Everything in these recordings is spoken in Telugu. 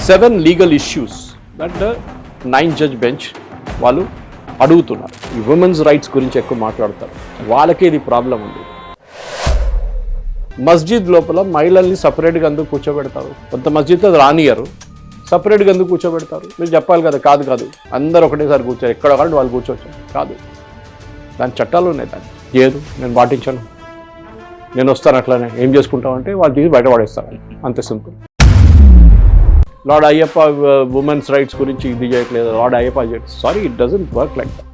7 legal issues that the 9 judge bench వాళ్ళు అడుగుతున్నారు. ఈ ఉమెన్స్ రైట్స్ గురించి ఎక్కువ మాట్లాడతారు. వాళ్ళకే ఇది ప్రాబ్లం ఉంది. మస్జిద్ లోపల మహిళల్ని సపరేట్గా అందుకు కూర్చోబెడతారు. కొంత మస్జిద్ అది రానియరు, సపరేట్గా ఎందుకు కూర్చోబెడతారు? మీరు చెప్పాలి కదా. కాదు అందరు ఒకటేసారి కూర్చోరు, ఎక్కడ కాదు వాళ్ళు కూర్చోవచ్చు. కాదు, దాని చట్టాలు ఉన్నాయి. దాన్ని లేదు నేను పాటించాను, నేను వస్తాను, అట్లానే ఏం చేసుకుంటామంటే వాళ్ళు తీసి బయట పడేస్తారు. అంతే simple. Lord Ayyappa women's rights గురించి ఇది చేయట్లేదు, లార్డ్ అయ్యప్ప చేయట్లేదు. Sorry, it doesn't work like that.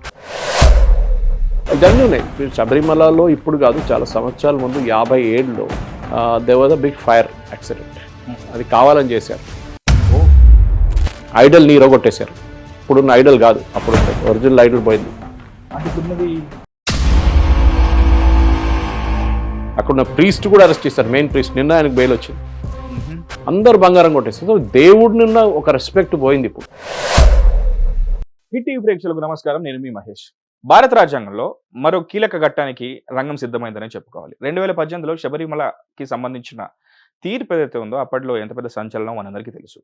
ఇదన్నీ ఉన్నాయి. మీరు శబరిమలలో ఇప్పుడు కాదు, చాలా సంవత్సరాల ముందు 57లో there was a big fire accident. అది కావాలని చేశారు. ఐడల్ నీరో కొట్టేశారు. ఇప్పుడున్న ఐడల్ కాదు, అప్పుడు ఒరిజినల్ ఐడల్ పోయింది. అక్కడున్న ప్రీస్ట్ కూడా అరెస్ట్ చేశారు, మెయిన్ ప్రీస్ట్. నిన్న ఆయనకు బెయిల్ వచ్చింది. అందరు బంగారం కొట్టేస్తారు. దేవుడి నిన్న ఒక రెస్పెక్ట్ పోయింది ఇప్పుడు. హిట్ టీవీ ప్రేక్షకులకు నమస్కారం, నేను మీ మహేష్. భారత రాజ్యాంగంలో మరో కీలక ఘట్టానికి రంగం సిద్ధమైందని చెప్పుకోవాలి. 2018లో శబరిమలకి సంబంధించిన తీర్పు ఏదైతే ఉందో అప్పట్లో ఎంత పెద్ద సంచలనం మనందరికీ తెలుసు.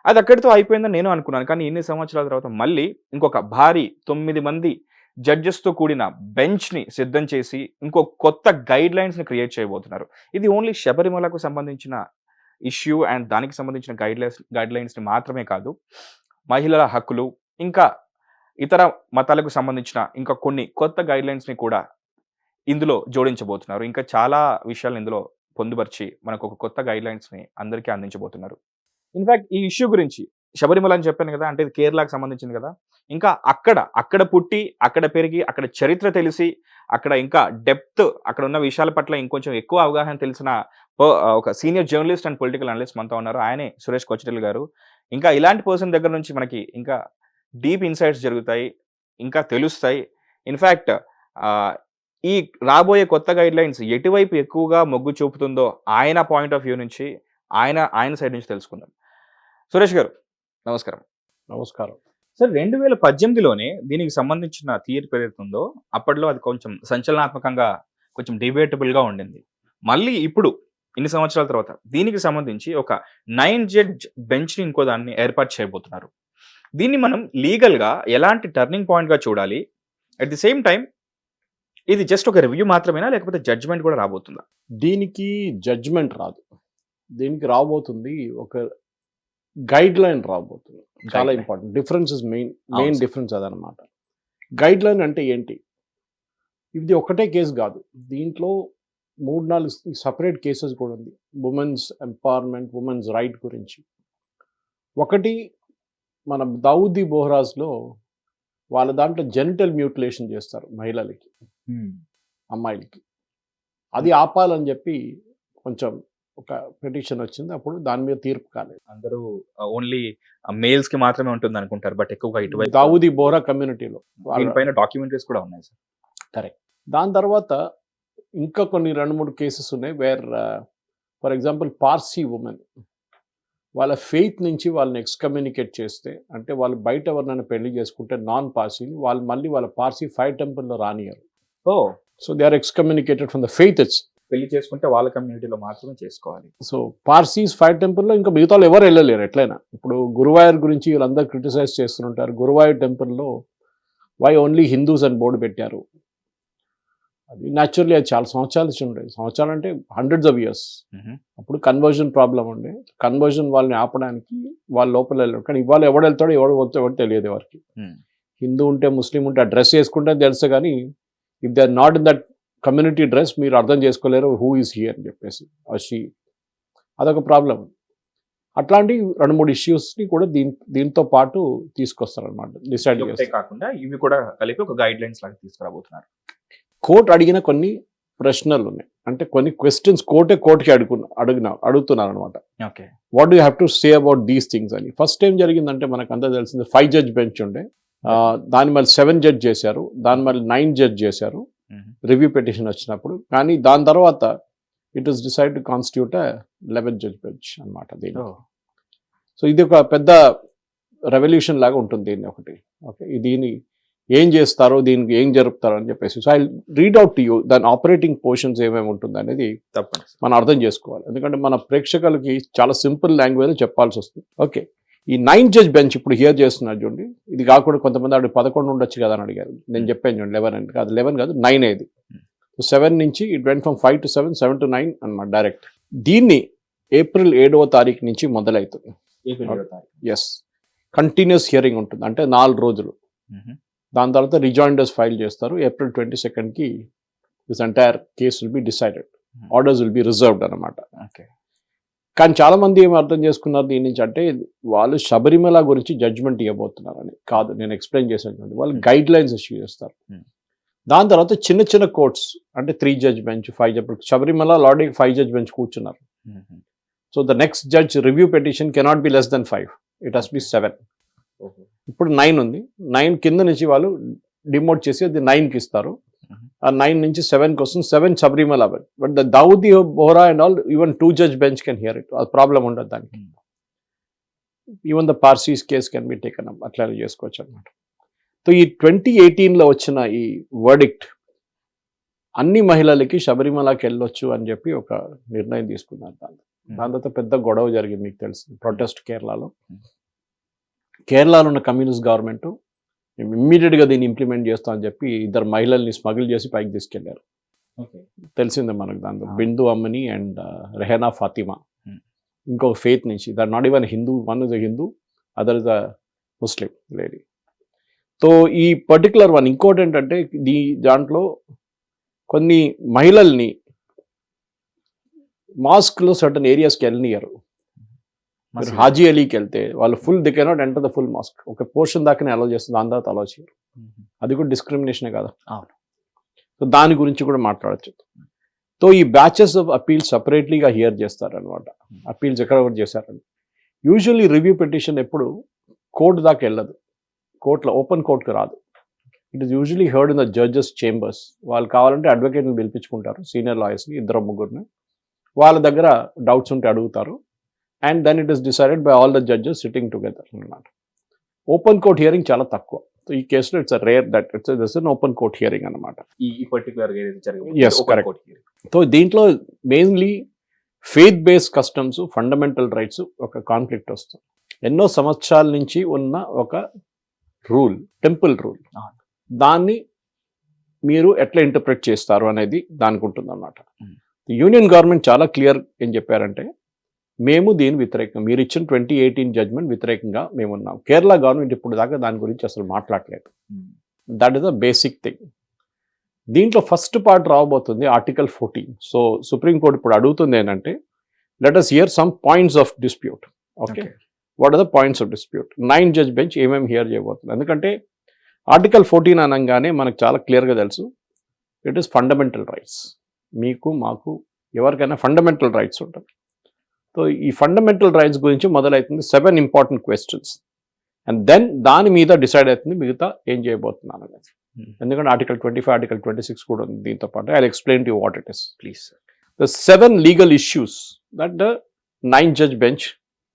అది అక్కడితో అయిపోయిందని నేను అనుకున్నాను. కానీ ఇన్ని సంవత్సరాల తర్వాత మళ్ళీ ఇంకొక భారీ 9 మంది జడ్జెస్తో కూడిన బెంచ్ని సిద్ధం చేసి ఇంకో కొత్త గైడ్ లైన్స్ని క్రియేట్ చేయబోతున్నారు. ఇది ఓన్లీ శబరిమలకు సంబంధించిన ఇష్యూ అండ్ దానికి సంబంధించిన గైడ్ లైన్స్ని మాత్రమే కాదు, మహిళల హక్కులు ఇంకా ఇతర మతాలకు సంబంధించిన ఇంకా కొన్ని కొత్త గైడ్ లైన్స్ని కూడా ఇందులో జోడించబోతున్నారు. ఇంకా చాలా విషయాలు ఇందులో పొందుపరిచి మనకు ఒక కొత్త గైడ్ లైన్స్ని అందరికీ అందించబోతున్నారు. ఇన్ఫ్యాక్ట్ ఈ ఇష్యూ గురించి శబరిమల అని చెప్పాను కదా, అంటే ఇది కేరళకు సంబంధించింది కదా. ఇంకా అక్కడ పుట్టి అక్కడ పెరిగి అక్కడ చరిత్ర తెలిసి అక్కడ ఇంకా డెప్త్ అక్కడ ఉన్న విషయాల పట్ల ఇంకొంచెం ఎక్కువ అవగాహన తెలిసిన ఒక senior journalist and political analyst మనతో ఉన్నారు. ఆయనే సురేష్ కొచ్చిటెల్ గారు. ఇంకా ఇలాంటి పర్సన్ దగ్గర నుంచి మనకి ఇంకా డీప్ ఇన్సైట్స్ జరుగుతాయి, ఇంకా తెలుస్తాయి. ఇన్ఫ్యాక్ట్ ఈ రాబోయే కొత్త గైడ్ లైన్స్ ఎటువైపు ఎక్కువగా మొగ్గు చూపుతుందో ఆయన పాయింట్ ఆఫ్ వ్యూ నుంచి ఆయన సైడ్ నుంచి తెలుసుకుందాం. సురేష్ గారు నమస్కారం. నమస్కారం సార్. 2018లోనే దీనికి సంబంధించిన తీర్పు ఏదైతే ఉందో అప్పట్లో అది కొంచెం సంచలనాత్మకంగా కొంచెం డిబేటబుల్గా ఉండింది. మళ్ళీ ఇప్పుడు ఇన్ని సంవత్సరాల తర్వాత దీనికి సంబంధించి ఒక 9 జడ్జ్ బెంచ్ని ఇంకో దాన్ని ఏర్పాటు చేయబోతున్నారు. దీన్ని మనం లీగల్గా ఎలాంటి టర్నింగ్ పాయింట్గా చూడాలి? అట్ ది సేమ్ టైం ఇది జస్ట్ ఒక రివ్యూ మాత్రమేనా, లేకపోతే జడ్జ్మెంట్ కూడా రాబోతుందా? దీనికి జడ్జ్మెంట్ రాదు, దీనికి రాబోతుంది ఒక గైడ్ లైన్ రాబోతుంది. చాలా important difference is main difference అదనమాట. గైడ్ లైన్ అంటే ఏంటి? ఇది ఒకటే కేసు కాదు, దీంట్లో 3-4 సపరేట్ కేసెస్ కూడా ఉంది. ఉమెన్స్ ఎంపవర్మెంట్, ఉమెన్స్ రైట్ గురించి. ఒకటి మన దావూదీ బోహ్రాజ్లో వాళ్ళ దాంట్లో జెనిటల్ మ్యూటిలేషన్ చేస్తారు మహిళలకి, అమ్మాయిలకి. అది ఆపాలని చెప్పి కొంచెం ఒక పిటిషన్ వచ్చింది. అప్పుడు దాని మీద తీర్పు కాలేదు. అందరూ ఓన్లీ మేల్స్ కి మాత్రమే ఉంటుంది అనుకుంటారు, బట్ ఎక్కువగా ఇటువైపు దావూదీ బోహ్రా కమ్యూనిటీలో దీనిపైన డాక్యుమెంటరీస్ కూడా ఉన్నాయి సార్. కరెక్ట్. దాని తర్వాత ఇంకా కొన్ని 2-3 కేసెస్ ఉన్నాయి where for example Parsi women వాళ్ళ ఫెయిత్ నుంచి వాళ్ళని ఎక్స్కమ్యూనికేట్ చేస్తే, అంటే వాళ్ళు బయట ఎవరినైనా పెళ్లి చేసుకుంటే నాన్ పార్సీని వాళ్ళు మళ్ళీ వాళ్ళ పార్సీ 5 టెంపుల్లో రానియరు. So they are excommunicated from the faith. It's పెళ్లి చేసుకుంటే వాళ్ళ కమ్యూనిటీలో మాత్రమే చేసుకోవాలి. సో పార్సీస్ 5 టెంపుల్లో ఇంకా మిగతా ఎవరు వెళ్ళలేరు ఎట్లయినా. ఇప్పుడు గురువాయూర్ గురించి వీళ్ళందరూ క్రిటిసైజ్ చేస్తుంటారు. గురువాయూర్ టెంపుల్లో వై ఓన్లీ హిందూస్ అని బోర్డు పెట్టారు. అది న్యాచురల్లీ అది చాలా సంవత్సరాల నుంచి ఉండేది. సంవత్సరాలు అంటే హండ్రెడ్స్ ఆఫ్ ఇయర్స్. అప్పుడు కన్వర్జన్ ప్రాబ్లం ఉండే. కన్వర్జన్ వాళ్ళని ఆపడానికి వాళ్ళ లోపల వెళ్ళారు. కానీ ఇవాళ ఎవడు వెళ్తాడో ఎవడు తెలియదు ఎవరికి. హిందూ ఉంటే ముస్లిం ఉంటే ఆ డ్రెస్ వేసుకుంటే తెలుసు, కానీ if they are not in that community dress మీరు అర్థం చేసుకోలేరు హూ ఈజ్ హియర్ అని చెప్పేసి. అదొక ప్రాబ్లం. అట్లాంటి 2-3 ఇష్యూస్ని కూడా దీంతో పాటు తీసుకొస్తారనమాట. డిసైడ్ కాకుండా ఇవి కూడా కలిపి ఒక గైడ్ లైన్స్ లాగా తీసుకురాబోతున్నారు. కోర్టు అడిగిన కొన్ని ప్రశ్నలు ఉన్నాయి, అంటే కొన్ని క్వశ్చన్స్ కోర్టుకి అడుగుతున్నారు అనమాట. What do have to say about these things అని. ఫస్ట్ ఏం జరిగిందంటే మనకు అంతా తెలిసింది 5 జడ్జ్ బెంచ్ ఉండే, దాని మళ్ళీ 7 జడ్జ్ చేశారు, దాని మళ్ళీ 9 జడ్జ్ చేశారు రివ్యూ పిటిషన్ వచ్చినప్పుడు. కానీ దాని తర్వాత it is decide to constitute 11 judge bench అనమాట దీన్ని. సో ఇది ఒక పెద్ద రెవల్యూషన్ లాగా ఉంటుంది దీన్ని ఒకటి. దీన్ని ఏం చేస్తారో, దీనికి ఏం జరుపుతారో అని చెప్పేసి. So I read out to you దాని ఆపరేటింగ్ పోర్షన్స్ ఏమేమి ఉంటుంది అనేది మనం అర్థం చేసుకోవాలి. ఎందుకంటే మన ప్రేక్షకులకి చాలా సింపుల్ లాంగ్వేజ్ చెప్పాల్సి వస్తుంది. ఓకే, ఈ 9 జడ్జ్ బెంచ్ ఇప్పుడు హియర్ చేస్తున్నారు చూడండి, ఇది కాకుండా కొంతమంది అడిగి 11 ఉండొచ్చు కదా అని అడిగారు. నేను చెప్పాను చూడండి 11 అంటే కాదు, 11 కాదు 9 ఇది. 7 నుంచి it went from 5 to 7, 7 to 9 అన్నమాట డైరెక్ట్. దీన్ని ఏప్రిల్ 7వ తారీఖు నుంచి మొదలవుతుంది. ఎస్, కంటిన్యూస్ హియరింగ్ ఉంటుంది, అంటే 4 రోజులు. దాని తర్వాత రిజాయిండర్స్ ఫైల్ చేస్తారు. ఏప్రిల్ 22కి this entire case will be decided, orders will be reserved అనమాట. కానీ చాలా మంది ఏం అర్థం చేసుకున్నారు దీని నుంచి అంటే వాళ్ళు శబరిమల గురించి జడ్జ్మెంట్ ఇవ్వబోతున్నారని. కాదు, నేను ఎక్స్ప్లెయిన్ చేశాను. వాళ్ళు గైడ్ లైన్స్ ఇష్యూ చేస్తారు. దాని తర్వాత చిన్న చిన్న కోర్ట్స్ అంటే 3 judge bench, 5 judge, Sabarimala already 5 judge bench కూర్చున్నారు. So the next judge review petition cannot be less than 5, it has be 7. ఇప్పుడు 9 ఉంది, 9 కింద నుంచి వాళ్ళు డిమోట్ చేసి అది 9కి ఇస్తారు. ఆ 9 నుంచి 7 కోసం 7 Sabarimala, but the Daavudi Bohra and all even 2 judge bench can hear it. అది ప్రాబ్లం ఉండదు దానికి. Even the Parsis case can be taken up, అట్లా చేసుకోవచ్చు అనమాట. సో ఈ 2018లో వచ్చిన ఈ వర్డిక్ట్ అన్ని మహిళలకి శబరిమలకి వెళ్ళొచ్చు అని చెప్పి ఒక నిర్ణయం తీసుకున్నారు. దాని తర్వాత పెద్ద గొడవ జరిగింది, మీకు తెలుసు, ప్రొటెస్ట్ కేరళలో. కేరళలో ఉన్న కమ్యూనిస్ట్ గవర్నమెంట్ మేము ఇమ్మీడియట్గా దీన్ని ఇంప్లిమెంట్ చేస్తాం అని చెప్పి 2 మహిళల్ని స్మగుల్ చేసి పైకి తీసుకెళ్లారు. తెలిసిందే మనకు దాంట్లో బిందు అమ్మని అండ్ రెహనా ఫాతిమా, ఇంకొక ఫెయిత్ నుంచి. That not even Hindu, one is a Hindu, other is a Muslim lady. So ఈ పర్టికులర్ వన్ ఇంకోటి ఏంటంటే దాంట్లో కొన్ని మహిళల్ని మాస్క్లో సర్టన్ ఏరియాస్కి వెళ్ళనియరు. మీరు హాజీ అలీకి వెళ్తే వాళ్ళు full the cannot enter the full mask, ఒక పోర్షన్ దాకానే అలౌ చేస్తుంది, దాని తర్వాత అలౌ చేయరు. అది కూడా డిస్క్రిమినేషనే కదా. సో దాని గురించి కూడా మాట్లాడచ్చు. సో ఈ బ్యాచెస్ ఆఫ్ అపీల్స్ సపరేట్లీగా హియర్ చేస్తారనమాట. అపీల్స్ ఎక్కడ కూడా చేశారని. యూజువల్లీ రివ్యూ పిటిషన్ ఎప్పుడు కోర్టు దాకా వెళ్ళదు, కోర్టులో ఓపెన్ కోర్టుకు రాదు. It is usually heard in the judges chambers. వాళ్ళు కావాలంటే అడ్వకేట్ని పిలిపించుకుంటారు, సీనియర్ లాయర్స్ని, 2-3 వాళ్ళ దగ్గర డౌట్స్ ఉంటే అడుగుతారు. And then it is decided by all the judges sitting together అనమాట. ఓపెన్ కోర్ట్ హియరింగ్ చాలా తక్కువ. సో ఈ కేసులో it's rare that it's an open court hearing అనమాట. ఈ పర్టికులర్ సో దీంట్లో mainly faith based customs, fundamental rights ఒక కాన్ఫ్లిక్ట్ వస్తుంది. ఎన్నో సంవత్సరాల నుంచి ఉన్న ఒక రూల్, టెంపుల్ రూల్, దాన్ని మీరు ఎట్లా ఇంటర్ప్రెట్ చేస్తారు అనేది దానికి ఉంటుంది అన్నమాట. యూనియన్ గవర్నమెంట్ చాలా క్లియర్ ఏం చెప్పారంటే, మేము దీని వ్యతిరేకంగా, మీరు ఇచ్చిన 2018 జడ్జ్మెంట్ వ్యతిరేకంగా మేము ఉన్నాం. కేరళ గవర్నమెంట్ ఇప్పుడు దాకా దాని గురించి అసలు మాట్లాడలేదు. That is the basic thing. దీంట్లో ఫస్ట్ పార్ట్ రాబోతుంది ఆర్టికల్ 14. సో సుప్రీంకోర్టు ఇప్పుడు అడుగుతుంది ఏంటంటే, let us hear some points of dispute. Okay, what are the points of dispute? 9 judge bench ఏమేమి హియర్ చేయబోతుంది? ఎందుకంటే ఆర్టికల్ 14 అనగానే మనకు చాలా క్లియర్గా తెలుసు, ఇట్ ఈస్ ఫండమెంటల్ రైట్స్. మీకు, మాకు, ఎవరికైనా ఫండమెంటల్ రైట్స్ ఉంటుంది. సో ఈ ఫండమెంటల్ రైట్స్ గురించి మొదలవుతుంది 7 ఇంపార్టెంట్ క్వశ్చన్స్. అండ్ దెన్ దాని మీద డిసైడ్ అవుతుంది మిగతా ఏం చేయబోతున్నాను అనేది. ఎందుకంటే ఆర్టికల్ 25, ఆర్టికల్ 26 కూడా ఉంది దీంతో పాటు. I explain to you what it is please. The 7 legal issues that the 9 judge bench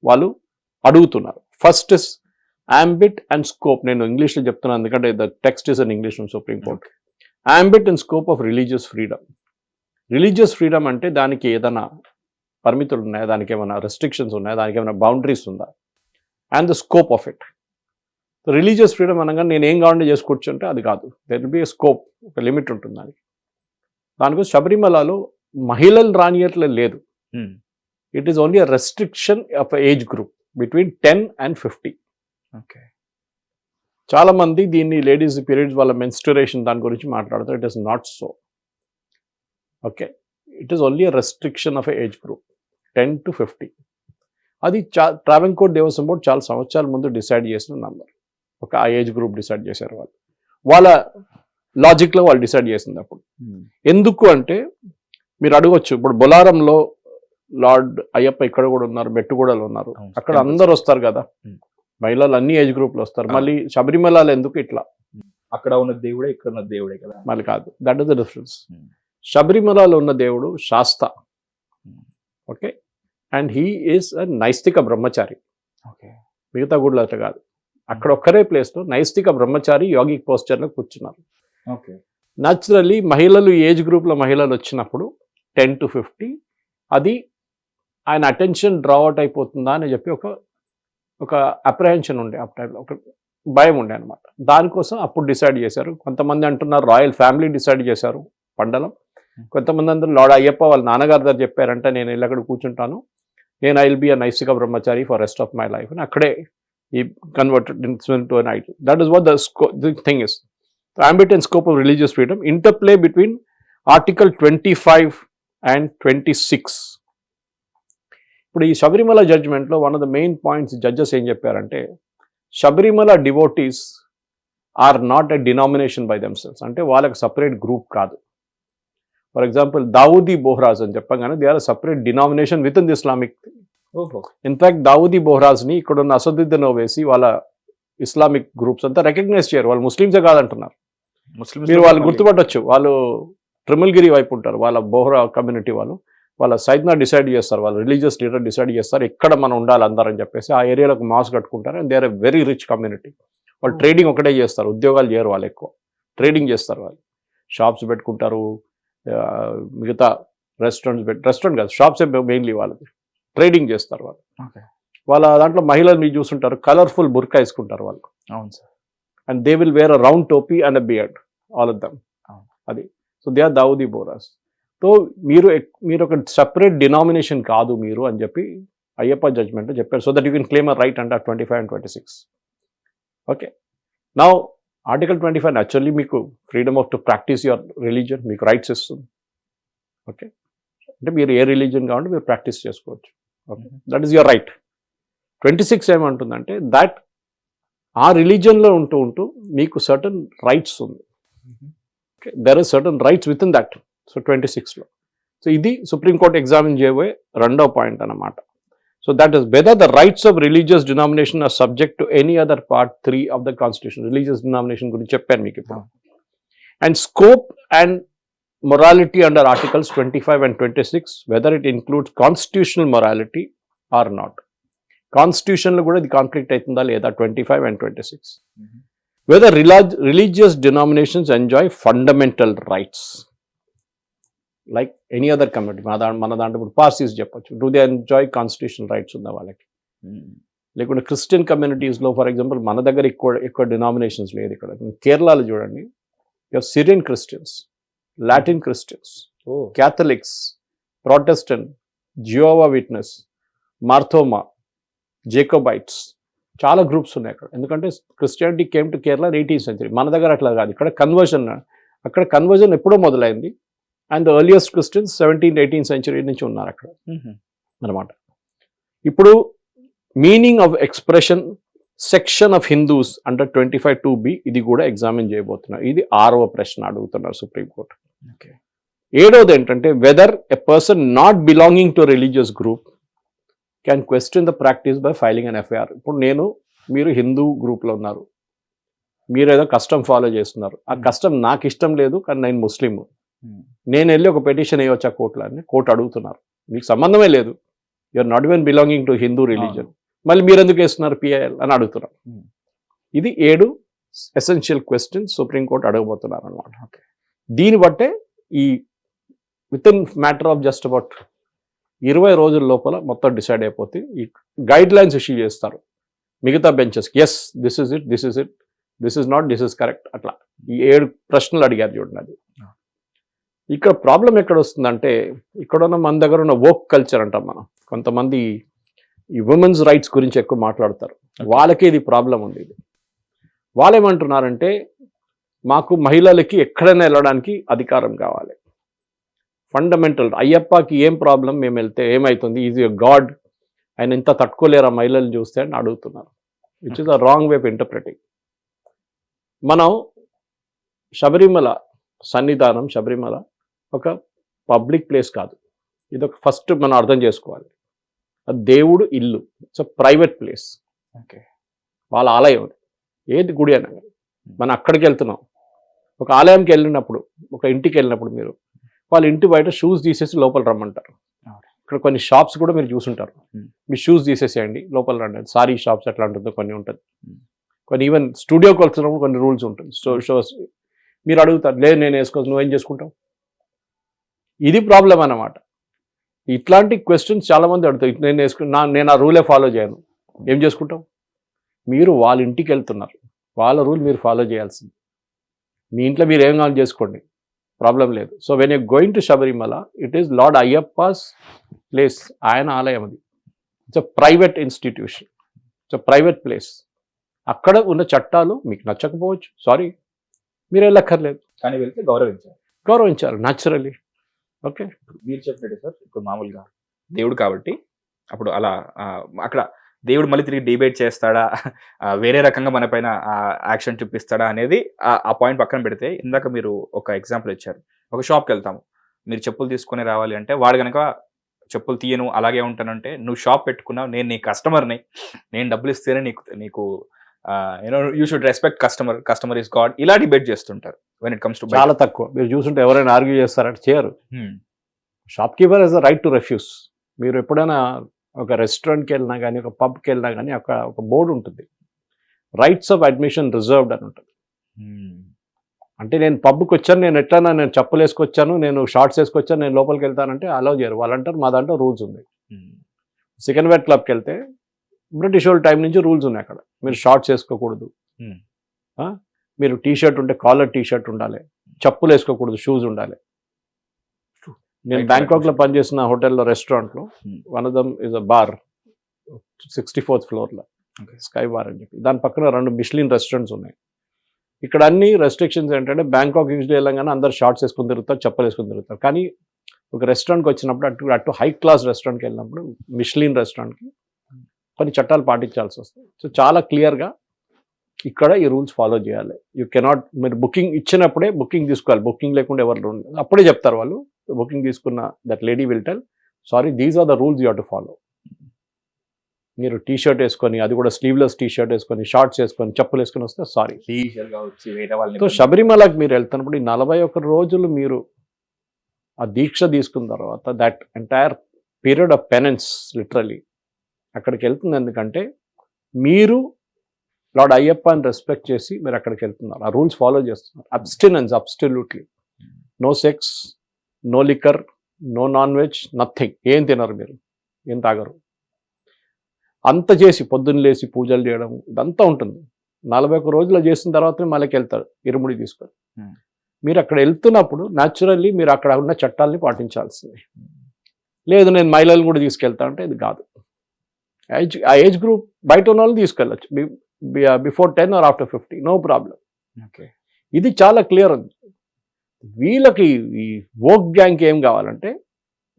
వాళ్ళు అడుగుతున్నారు. First is ambit and scope. నేను ఇంగ్లీష్లో చెప్తున్నాను ఎందుకంటే the text is in English from supreme court. ambit and scope of religious freedom. Religious freedom అంటే దానికి ఏదైనా పరిమితులు ఉన్నాయా, దానికి ఏమైనా రెస్ట్రిక్షన్స్ ఉన్నాయా, దానికి ఏమైనా బౌండరీస్ ఉందా? And the scope of it. Religious freedom అనగా నేను ఏం కావాలంటే చేసుకోవచ్చు అంటే అది కాదు. There will be A scope, ఒక లిమిట్ ఉంటుంది దానికి. దానికోసం శబరిమలలో మహిళలు రానియట్లే లేదు. It is only a restriction of age group between 10 and 50. Okay, చాలా మంది దీన్ని లేడీస్ పీరియడ్స్ వాళ్ళ మెన్స్ట్రురేషన్ దాని గురించి మాట్లాడతారు. It is not so. Okay, it is only a restriction of age group 10 to 50. అది ట్రావెంకోర్ దేవస్వం బోర్డు చాలా సంవత్సరాల ముందు డిసైడ్ చేసిన నంబర్. ఒక ఆ ఏజ్ గ్రూప్ డిసైడ్ చేశారు వాళ్ళు. వాళ్ళ లాజిక్లో వాళ్ళు డిసైడ్ చేసింది అప్పుడు. ఎందుకు అంటే మీరు అడగొచ్చు, ఇప్పుడు బొలారంలో లార్డ్ అయ్యప్ప ఇక్కడ కూడా ఉన్నారు, మెట్టుగూడలో ఉన్నారు, అక్కడ అందరు వస్తారు కదా, మహిళలు అన్ని ఏజ్ గ్రూప్లో వస్తారు. మళ్ళీ శబరిమలలో ఎందుకు ఇట్లా? అక్కడ ఉన్న దేవుడే ఇక్కడ ఉన్న దేవుడే కదా. మళ్ళీ కాదు, దట్ ఈస్ ద డిఫరెన్స్. శబరిమలలో ఉన్న దేవుడు Shasta. Okay, and he is a naishtika brahmachari. Okay, మిగతా గుడిలో అట్లా కాదు. అక్కడ ఒక్కరే ప్లేస్లో నైస్తిక బ్రహ్మచారి యోగిక్ పోస్చర్లో కూర్చున్నారు. ఓకే, న్యాచురల్లీ మహిళలు ఏజ్ గ్రూప్లో మహిళలు వచ్చినప్పుడు 10 to 50 అది ఆయన అటెన్షన్ డ్రా అవుట్ అయిపోతుందా అని చెప్పి ఒక ఒక అప్రహెన్షన్ ఉండే ఆ టైంలో, ఒక భయం ఉండే అనమాట. దానికోసం అప్పుడు డిసైడ్ చేశారు. కొంతమంది అంటున్నారు రాయల్ ఫ్యామిలీ డిసైడ్ చేశారు పండలం. కొంతమంది అందరూ లార్డ్ అయ్యప్ప వాళ్ళ నాన్నగారి దగ్గర చెప్పారంటే నేను వెళ్ళి అక్కడ కూర్చుంటాను, నేను I will be a నైసిక Brahmachari for rest of my life అని అక్కడే ఈ converted to an idol. That is what the thing is. ambit and scope of religious freedom, interplay between Article 25 and 26. ఇప్పుడు ఈ శబరిమల జడ్జ్మెంట్లో one of the main points judges ఏం చెప్పారంటే, Sabarimala devotees are not a denomination by themselves, అంటే వాళ్ళకి సపరేట్ గ్రూప్ కాదు. ఫర్ ఎగ్జాంపుల్ దావూదీ బోహ్రాజ్ అని చెప్పగానే they are separate denomination within the Islamic. In fact Dawoodi బోహ్రాజ్ని ఇక్కడ ఉన్న అసదుద్దీన్ ఓవైసీ వాళ్ళ ఇస్లామిక్ గ్రూప్స్ అంతా రికగ్నైజ్ చేయరు, వాళ్ళు ముస్లిమ్సే కాదంటున్నారు. మీరు వాళ్ళు గుర్తుపట్టొచ్చు, వాళ్ళు ట్రిమల్గిరి వైపు ఉంటారు, వాళ్ళ బోహ్రా కమ్యూనిటీ వాళ్ళ సైద్నా డిసైడ్ చేస్తారు, వాళ్ళ రిలీజియస్ లీడర్ డిసైడ్ చేస్తారు ఎక్కడ మనం ఉండాలి అందరని చెప్పేసి ఆ ఏరియాలకు మాస్ కట్టుకుంటారు. And they are a very rich community. వాళ్ళు ట్రేడింగ్ ఒకటే చేస్తారు, ఉద్యోగాలు చేయరు, వాళ్ళు ఎక్కువ ట్రేడింగ్ చేస్తారు. వాళ్ళు షాప్స్ పెట్టుకుంటారు, మిగతా రెస్టారెంట్ కాదు షాప్సే మెయిన్లీ వాళ్ళది, ట్రేడింగ్ చేస్తారు వాళ్ళు. వాళ్ళ దాంట్లో మహిళలు మీరు చూస్తుంటారు కలర్ఫుల్ బుర్కా వేసుకుంటారు వాళ్ళు. అవును sir. And they will wear a round topi and a beard, all of them. అది so they are Dawoodi Bohras. So మీరు ఒక సపరేట్ డినామినేషన్ కాదు మీరు అని చెప్పి అయ్యప్ప జడ్జ్మెంట్ చెప్పారు. So that you can claim a right under 25 and 26. Okay, now article 25 actually మీకు freedom of to practise your religion, మీకు రైట్స్ ఇస్తుంది. ఓకే, అంటే మీరు ఏ రిలీజియన్ కావాలంటే మీరు ప్రాక్టీస్ చేసుకోవచ్చు. Okay, that is your right. 26 ఏమంటుందంటే దట్ ఆ రిలీజియన్లో ఉంటూ మీకు సర్టన్ రైట్స్ ఉంది. Okay, there are certain rights within that. So 26లో, సో ఇది సుప్రీంకోర్టు ఎగ్జామిన్ చేయబోయే రెండో పాయింట్ అన్నమాట. So that is whether the rights of religious denomination are subject to any other part 3 of the constitution. Religious denomination గురించి చెప్పాను మీకు ఇప్పుడు. And scope and morality under articles 25 and 26, whether it includes constitutional morality or not. Constitution lo kuda idi conflict aitunda leda 25 and 26. Whether religious denominations enjoy fundamental rights like any other community. mana dantu ఇప్పుడు పార్సీస్ చెప్పొచ్చు, do they enjoy constitutional rights ఉందా వాళ్ళకి? లేకుంటే క్రిస్టియన్ కమ్యూనిటీస్లో ఫర్ ఎగ్జాంపుల్ మన దగ్గర ఎక్కువ డినామినేషన్స్ లేదు. ఇక్కడ కేరళలో చూడండి, Syrian Christians, Latin Christians, Catholics, Protestant, Jehovah Witness, Marthoma, Jacobites, చాలా గ్రూప్స్ ఉన్నాయి అక్కడ. ఎందుకంటే Christianity came to Kerala 18th century. మన దగ్గర అట్లా కాదు, ఇక్కడ కన్వర్జన్, అక్కడ కన్వర్జన్ ఎప్పుడో మొదలైంది. And the earliest Christians 17th, 18th century నుంచి ఉన్నారు అక్కడ అనమాట. ఇప్పుడు meaning of expression section of Hindus under 25(2)B ఇది కూడా ఎగ్జామిన్ చేయబోతున్నారు. ఇది 6వ ప్రశ్న అడుగుతున్నారు సుప్రీంకోర్టు. ఏడవది ఏంటంటే whether a person not belonging to religious group can question the practice by filing an FIR. ఇప్పుడు మీరు హిందూ గ్రూప్లో ఉన్నారు, మీరు ఏదో కస్టమ్ ఫాలో చేస్తున్నారు, ఆ కస్టమ్ నాకు ఇష్టం లేదు కానీ నేను ముస్లిం, నేను వెళ్ళి ఒక పెటిషన్ వేయవచ్చా కోర్టులో అని కోర్టు అడుగుతున్నారు. మీకు సంబంధమే లేదు, you're not even belonging to Hindu religion, మళ్ళీ మీరు ఎందుకు వేస్తున్నారు పిఐఎల్ అని అడుగుతున్నారు. ఇది 7 ఎసెన్షియల్ క్వశ్చన్స్ సుప్రీంకోర్టు అడగబోతున్నారు అనమాట. దీన్ని బట్టే ఈ with in matter of just about 20 రోజుల లోపల మొత్తం డిసైడ్ అయిపోతే ఈ గైడ్ లైన్స్ ఇష్యూ చేస్తారు మిగతా benches. Yes this is it, this is it, this is not, this is correct, అట్లా ఈ 7 ప్రశ్నలు అడిగారు చూడండి. అది ఇక్కడ ప్రాబ్లం ఎక్కడ వస్తుందంటే, ఇక్కడ ఉన్న మన దగ్గర ఉన్న వోక్ కల్చర్ అంటాం మనం, కొంతమంది ఈ ఉమెన్స్ రైట్స్ గురించి ఎక్కువ మాట్లాడతారు, వాళ్ళకి ఇది ప్రాబ్లం ఉంది. ఇది వాళ్ళు ఏమంటున్నారంటే మాకు మహిళలకి ఎక్కడైనా వెళ్ళడానికి అధికారం కావాలి, ఫండమెంటల్. అయ్యప్పకి ఏం ప్రాబ్లం, మేము వెళ్తే ఏమవుతుంది, ఈజ్ ఎ గాడ్, ఆయన ఇంత తట్టుకోలేరా మహిళలు చూస్తే అని అడుగుతున్నారు, which is a wrong way of interpreting. మనం శబరిమల సన్నిధానం, శబరిమల ఒక పబ్లిక్ ప్లేస్ కాదు, ఇది ఒక ఫస్ట్ మనం అర్థం చేసుకోవాలి. దేవుడు ఇల్లు, it's a private place. Okay, వాళ్ళ ఆలయం, ఏది గుడి అయినా మనం అక్కడికి వెళ్తున్నాం. ఒక ఆలయంకి వెళ్ళినప్పుడు, ఒక ఇంటికి వెళ్ళినప్పుడు మీరు వాళ్ళ ఇంటి బయట షూస్ తీసేసి లోపల రమ్మంటారు. ఇక్కడ కొన్ని షాప్స్ కూడా మీరు చూసుంటారు, మీ షూస్ తీసేసేయండి లోపల రండి. సారీ షాప్స్ ఎట్లా ఉంటుందో కొన్ని ఉంటుంది, కొన్ని ఈవెన్ స్టూడియోకి వెళ్తున్నప్పుడు కొన్ని రూల్స్ ఉంటుంది. షోస్ మీరు అడుగుతారు, లేదు నేను వేసుకోవచ్చు, నువ్వేం చేసుకుంటావు. ఇది ప్రాబ్లం అన్నమాట. ఇట్లాంటి క్వశ్చన్స్ చాలామంది అడుగుతారు, నేను ఆ రూలే ఫాలో చేయను, ఏం చేసుకుంటాం? మీరు వాళ్ళ ఇంటికి వెళ్తున్నారు, వాళ్ళ రూల్ మీరు ఫాలో చేయాల్సింది. మీ ఇంట్లో మీరు ఏం కావాలి చేసుకోండి, ప్రాబ్లం లేదు. So when you going to Sabarimala, it is lord Ayyappa's place. ఆయన ఆలయం అది. It's a private institution, it's a private place. అక్కడ ఉన్న చట్టాలు మీకు నచ్చకపోవచ్చు, సారీ, మీరు వెళ్ళక్కర్లేదు. కానీ వెళ్తే గౌరవించాలి న్యాచురలీ. ఓకే, మీరు చెప్పినట్టు సార్, ఇప్పుడు మామూలుగా దేవుడు కాబట్టి అప్పుడు అలా అక్కడ దేవుడు మళ్ళీ తిరిగి డిబేట్ చేస్తాడా, వేరే రకంగా మన పైన యాక్షన్ చూపిస్తాడా అనేది ఆ పాయింట్ పక్కన పెడితే, ఇందాక మీరు ఒక ఎగ్జాంపుల్ ఇచ్చారు. ఒక షాప్కి వెళ్తాము, మీరు చెప్పులు తీసుకొని రావాలి అంటే వాడు కనుక చెప్పులు తీయను అలాగే ఉంటానంటే, నువ్వు షాప్ పెట్టుకున్నావు, నేను నీ కస్టమర్ని, నేను డబ్బులు ఇస్తేనే నీకు you know you should respect customer is god, ఇలా డిబేట్ చేస్తుంటారు. వెన్ ఇట్ కమ్స్ టు చాలా తక్కువ. మీరు చూస్తుంటే ఎవరైనా ఆర్గ్యూ చేస్తారంటే చేయరు. Shopkeeper he's the right to refuse. మీరు ఎప్పుడైనా ఒక రెస్టారెంట్కి వెళ్ళినా కానీ, ఒక పబ్కి వెళ్ళినా కానీ, అక్కడ ఒక బోర్డు ఉంటుంది, రైట్స్ ఆఫ్ అడ్మిషన్ రిజర్వ్డ్ అని ఉంటుంది. అంటే నేను పబ్కి వచ్చాను, నేను ఎట్లన్నా నేను చెప్పులు వేసుకొచ్చాను, నేను షార్ట్స్ వేసుకొచ్చాను, నేను లోపలికి వెళ్తానంటే అలౌ చేయరు. వాళ్ళంటారు మా దాంట్లో రూల్స్ ఉంది. సెకండ్ వైట్ క్లబ్కి వెళ్తే బ్రిటిష్ వాళ్ళ టైం నుంచి రూల్స్ ఉన్నాయి. అక్కడ మీరు షార్ట్స్ వేసుకోకూడదు, మీరు టీషర్ట్ ఉంటే కాలర్ టీషర్ట్ ఉండాలి, చెప్పులు వేసుకోకూడదు, షూస్ ఉండాలి. నేను బ్యాంకాక్లో పనిచేసిన హోటల్లో, రెస్టారెంట్లో, one of them is a bar, 64th ఫ్లోర్లో స్కై బార్ అని చెప్పి, దాని పక్కన 2 మిష్లిన్ రెస్టారెంట్స్ ఉన్నాయి. ఇక్కడ అన్ని రెస్ట్రిక్షన్స్ ఏంటంటే, బ్యాంకాక్ యూజ్లీ వెళ్ళంగానే అందరు షార్ట్స్ వేసుకుని తిరుగుతారు, చెప్పులు వేసుకుని తిరుగుతారు. కానీ ఒక రెస్టారెంట్కి వచ్చినప్పుడు, అటు హై క్లాస్ రెస్టారెంట్కి వెళ్ళినప్పుడు, మిష్లిన్ రెస్టారెంట్కి కొన్ని చట్టాలు పాటించాల్సి వస్తుంది. సో చాలా క్లియర్గా ఇక్కడ ఈ రూల్స్ ఫాలో చేయాలి. యూ కెనాట్, మీరు బుకింగ్ ఇచ్చినప్పుడే బుకింగ్ తీసుకోవాలి. బుకింగ్ లేకుండా ఎవరు అప్పుడే చెప్తారు వాళ్ళు. బుకింగ్ తీసుకున్న that lady will tell, sorry these are the rules you have to follow. మీరు టీ షర్ట్ వేసుకొని, అది కూడా స్లీవ్లెస్ టీ షర్ట్ వేసుకొని, షార్ట్స్ వేసుకొని, చెప్పులు వేసుకొని వస్తే సారీ. సో శబరిమలకి మీరు వెళ్తున్నప్పుడు ఈ 41 రోజులు మీరు ఆ దీక్ష తీసుకున్న తర్వాత, that entire period of penance literally అక్కడికి వెళ్తుంది. ఎందుకంటే మీరు లార్డ్ అయ్యప్పని రెస్పెక్ట్ చేసి మీరు అక్కడికి వెళ్తున్నారు, ఆ రూల్స్ ఫాలో చేస్తున్నారు. Abstinence, absolutely no sex, no liquor, no non veg, nothing. ఏం తినరు మీరు, ఏం తాగరు. అంత చేసి పొద్దున్న లేసి పూజలు చేయడం ఇదంతా ఉంటుంది. 41 రోజులు చేసిన తర్వాతనే మళ్ళీ వెళ్తారు ఇరుముడి తీసుకొని. మీరు అక్కడ వెళ్తున్నప్పుడు న్యాచురల్లీ మీరు అక్కడ ఉన్న చట్టాలని పాటించాల్సింది. లేదు నేను మహిళలను కూడా తీసుకెళ్తా అంటే ఇది కాదు. ఆ ఏజ్ గ్రూప్ బయట ఉన్న వాళ్ళు తీసుకెళ్ళచ్చు, before 10 or after 50, no problem. Okay, ఇది చాలా క్లియర్ ఉంది. వీళ్ళకి ఈ వోక్ గ్యాంగ్కి ఏం కావాలంటే,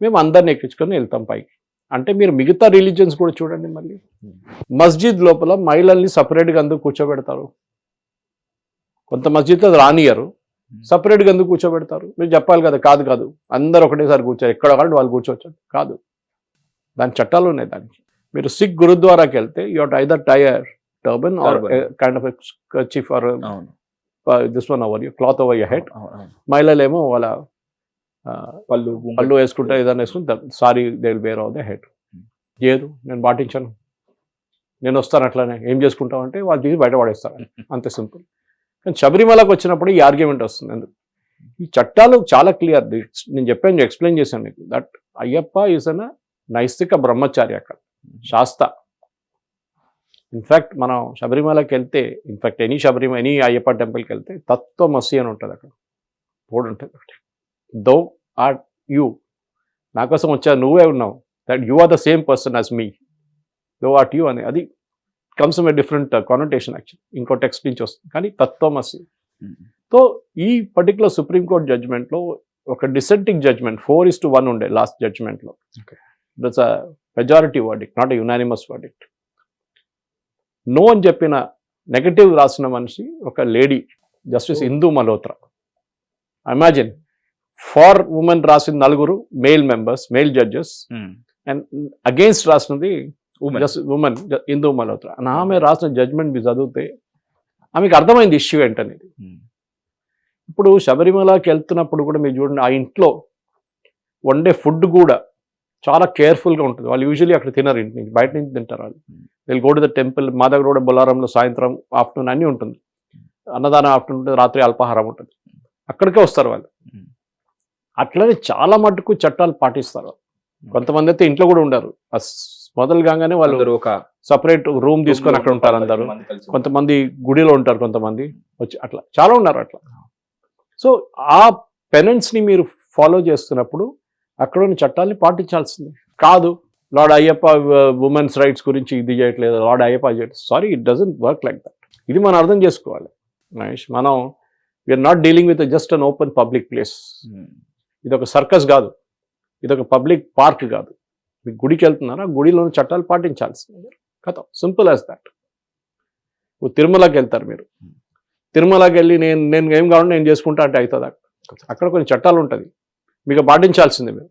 మేము అందరిని ఎక్కించుకొని వెళ్తాం పైకి అంటే, మీరు మిగతా రిలీజియన్స్ కూడా చూడండి. మళ్ళీ మస్జిద్ లోపల మహిళల్ని సపరేట్గా అందుకు కూర్చోబెడతారు. కొంత మస్జిద్లో రానియరు, సపరేట్గా ఎందుకు కూర్చోబెడతారు? మీరు చెప్పాలి కదా, కాదు కాదు అందరు ఒకటేసారి కూర్చోరు, ఎక్కడ కాదు వాళ్ళు కూర్చోవచ్చు. కాదు, దాని చట్టాలు ఉన్నాయి దానికి. మీరు సిక్ గురుద్వారాకి వెళ్తే you have to either tie a turban or a kind of a kerchief or this one over your cloth over your head. మహిళలేమో వాళ్ళ పళ్ళు వేసుకుంటే ఏదైనా వేసుకుంటారు, sorry they will wear off the head. లేదు నేను పాటించాను, నేను వస్తాను అట్లానే, ఏం చేసుకుంటాం అంటే వాళ్ళు తీసి బయట పడేస్తారు, అంతే సింపుల్. కానీ శబరిమలకు వచ్చినప్పుడు ఈ ఆర్గ్యుమెంట్ వస్తుంది. ఎందుకు? ఈ చట్టాలు చాలా క్లియర్. నేను చెప్పాను, ఎక్స్ప్లెయిన్ చేశాను మీకు, దట్ అయ్యప్ప ఈజ్ అన్ నైస్తిక బ్రహ్మచారి అక్కడ, శాస్త. ఇన్ఫ్యాక్ట్ మనం శబరిమలకి వెళ్తే, ఇన్ఫ్యాక్ట్ ఎనీ అయ్యప్ప టెంపుల్కి వెళ్తే తత్వమసి అని ఉంటుంది, అక్కడ బోర్డు ఉంటుంది ఒకటి, దో ఆర్ యూ, నా కోసం వచ్చా, నువ్వే ఉన్నావు, that you are the same person as me, thou art you అని. అది comes a different connotation actually, ఇంకో టెక్స్ట్ నుంచి వస్తుంది, కానీ తత్వమసి. సో ఈ పర్టికులర్ సుప్రీంకోర్టు జడ్జ్మెంట్లో ఒక డిసెంటింగ్ జడ్జ్మెంట్ 4:1 ఉండే లాస్ట్ జడ్జ్మెంట్లో. That's a majority verdict, not a unanimous verdict. No అని చెప్పిన నెగటివ్ రాసిన మనిషి ఒక lady, justice Indu Malhotra. Imagine, for women రాసిన 4 male members, male judges, and against రాసినది ఉమెన్ ఇందు మల్హోత్రా. అని ఆమె రాసిన జడ్జ్మెంట్ మీరు చదివితే ఆమెకు అర్థమైంది ఇష్యూ ఏంటనేది. ఇప్పుడు శబరిమలకి వెళ్తున్నప్పుడు కూడా మీరు చూడండి, ఆ ఇంట్లో వండే ఫుడ్ కూడా చాలా కేర్ఫుల్గా ఉంటుంది. వాళ్ళు యూజువల్లీ అక్కడ తినరు, ఇంటి నుంచి బయట నుంచి తింటారు వాళ్ళు. వీళ్ళు గో టు ద టెంపుల్. మా దగ్గర కూడా బొల్లారంలో సాయంత్రం, ఆఫ్టర్నూన్ అన్నీ ఉంటుంది, అన్నదానం ఆఫ్టర్నూన్ ఉంటుంది, రాత్రి అల్పాహారం ఉంటుంది, అక్కడికే వస్తారు వాళ్ళు. అట్లనే చాలా మటుకు చట్టాలు పాటిస్తారు. కొంతమంది అయితే ఇంట్లో కూడా ఉండరు, మొదలు కాగానే వాళ్ళు అందరూ ఒక సపరేట్ రూమ్ తీసుకొని అక్కడ ఉంటారు అందరూ. మంది కలిసి కొంతమంది గుడిలో ఉంటారు, కొంతమంది వచ్చి అట్లా చాలా ఉన్నారు అట్లా. సో ఆ పెనెన్స్ని మీరు ఫాలో చేస్తున్నప్పుడు అక్కడ ఉన్న చట్టాలని పాటించాల్సిందే. కాదు లార్డ్ అయ్యప్ప ఉమెన్స్ రైట్స్ గురించి ఇది చేయట్లేదు, లార్డ్ అయ్యప్ప చేయట్లేదు. Sorry, it doesn't work like that. ఇది మనం అర్థం చేసుకోవాలి మహేష్. మనం we're not dealing with just an open public place. ఇది ఒక సర్కస్ కాదు, ఇది ఒక పబ్లిక్ పార్క్ కాదు. మీకు గుడికి వెళ్తున్నారా, గుడిలోని చట్టాలు పాటించాల్సిందే. కథ సింపుల్ యాజ్ దాట్. ఇప్పుడు తిరుమలకి వెళ్తారు మీరు, తిరుమలకి వెళ్ళి నేను ఏం కావాలంటే నేను చేసుకుంటా అంటే అవుతుంది. అక్కడ కొన్ని చట్టాలు ఉంటుంది, మీకు పాటించాల్సిందే. మీరు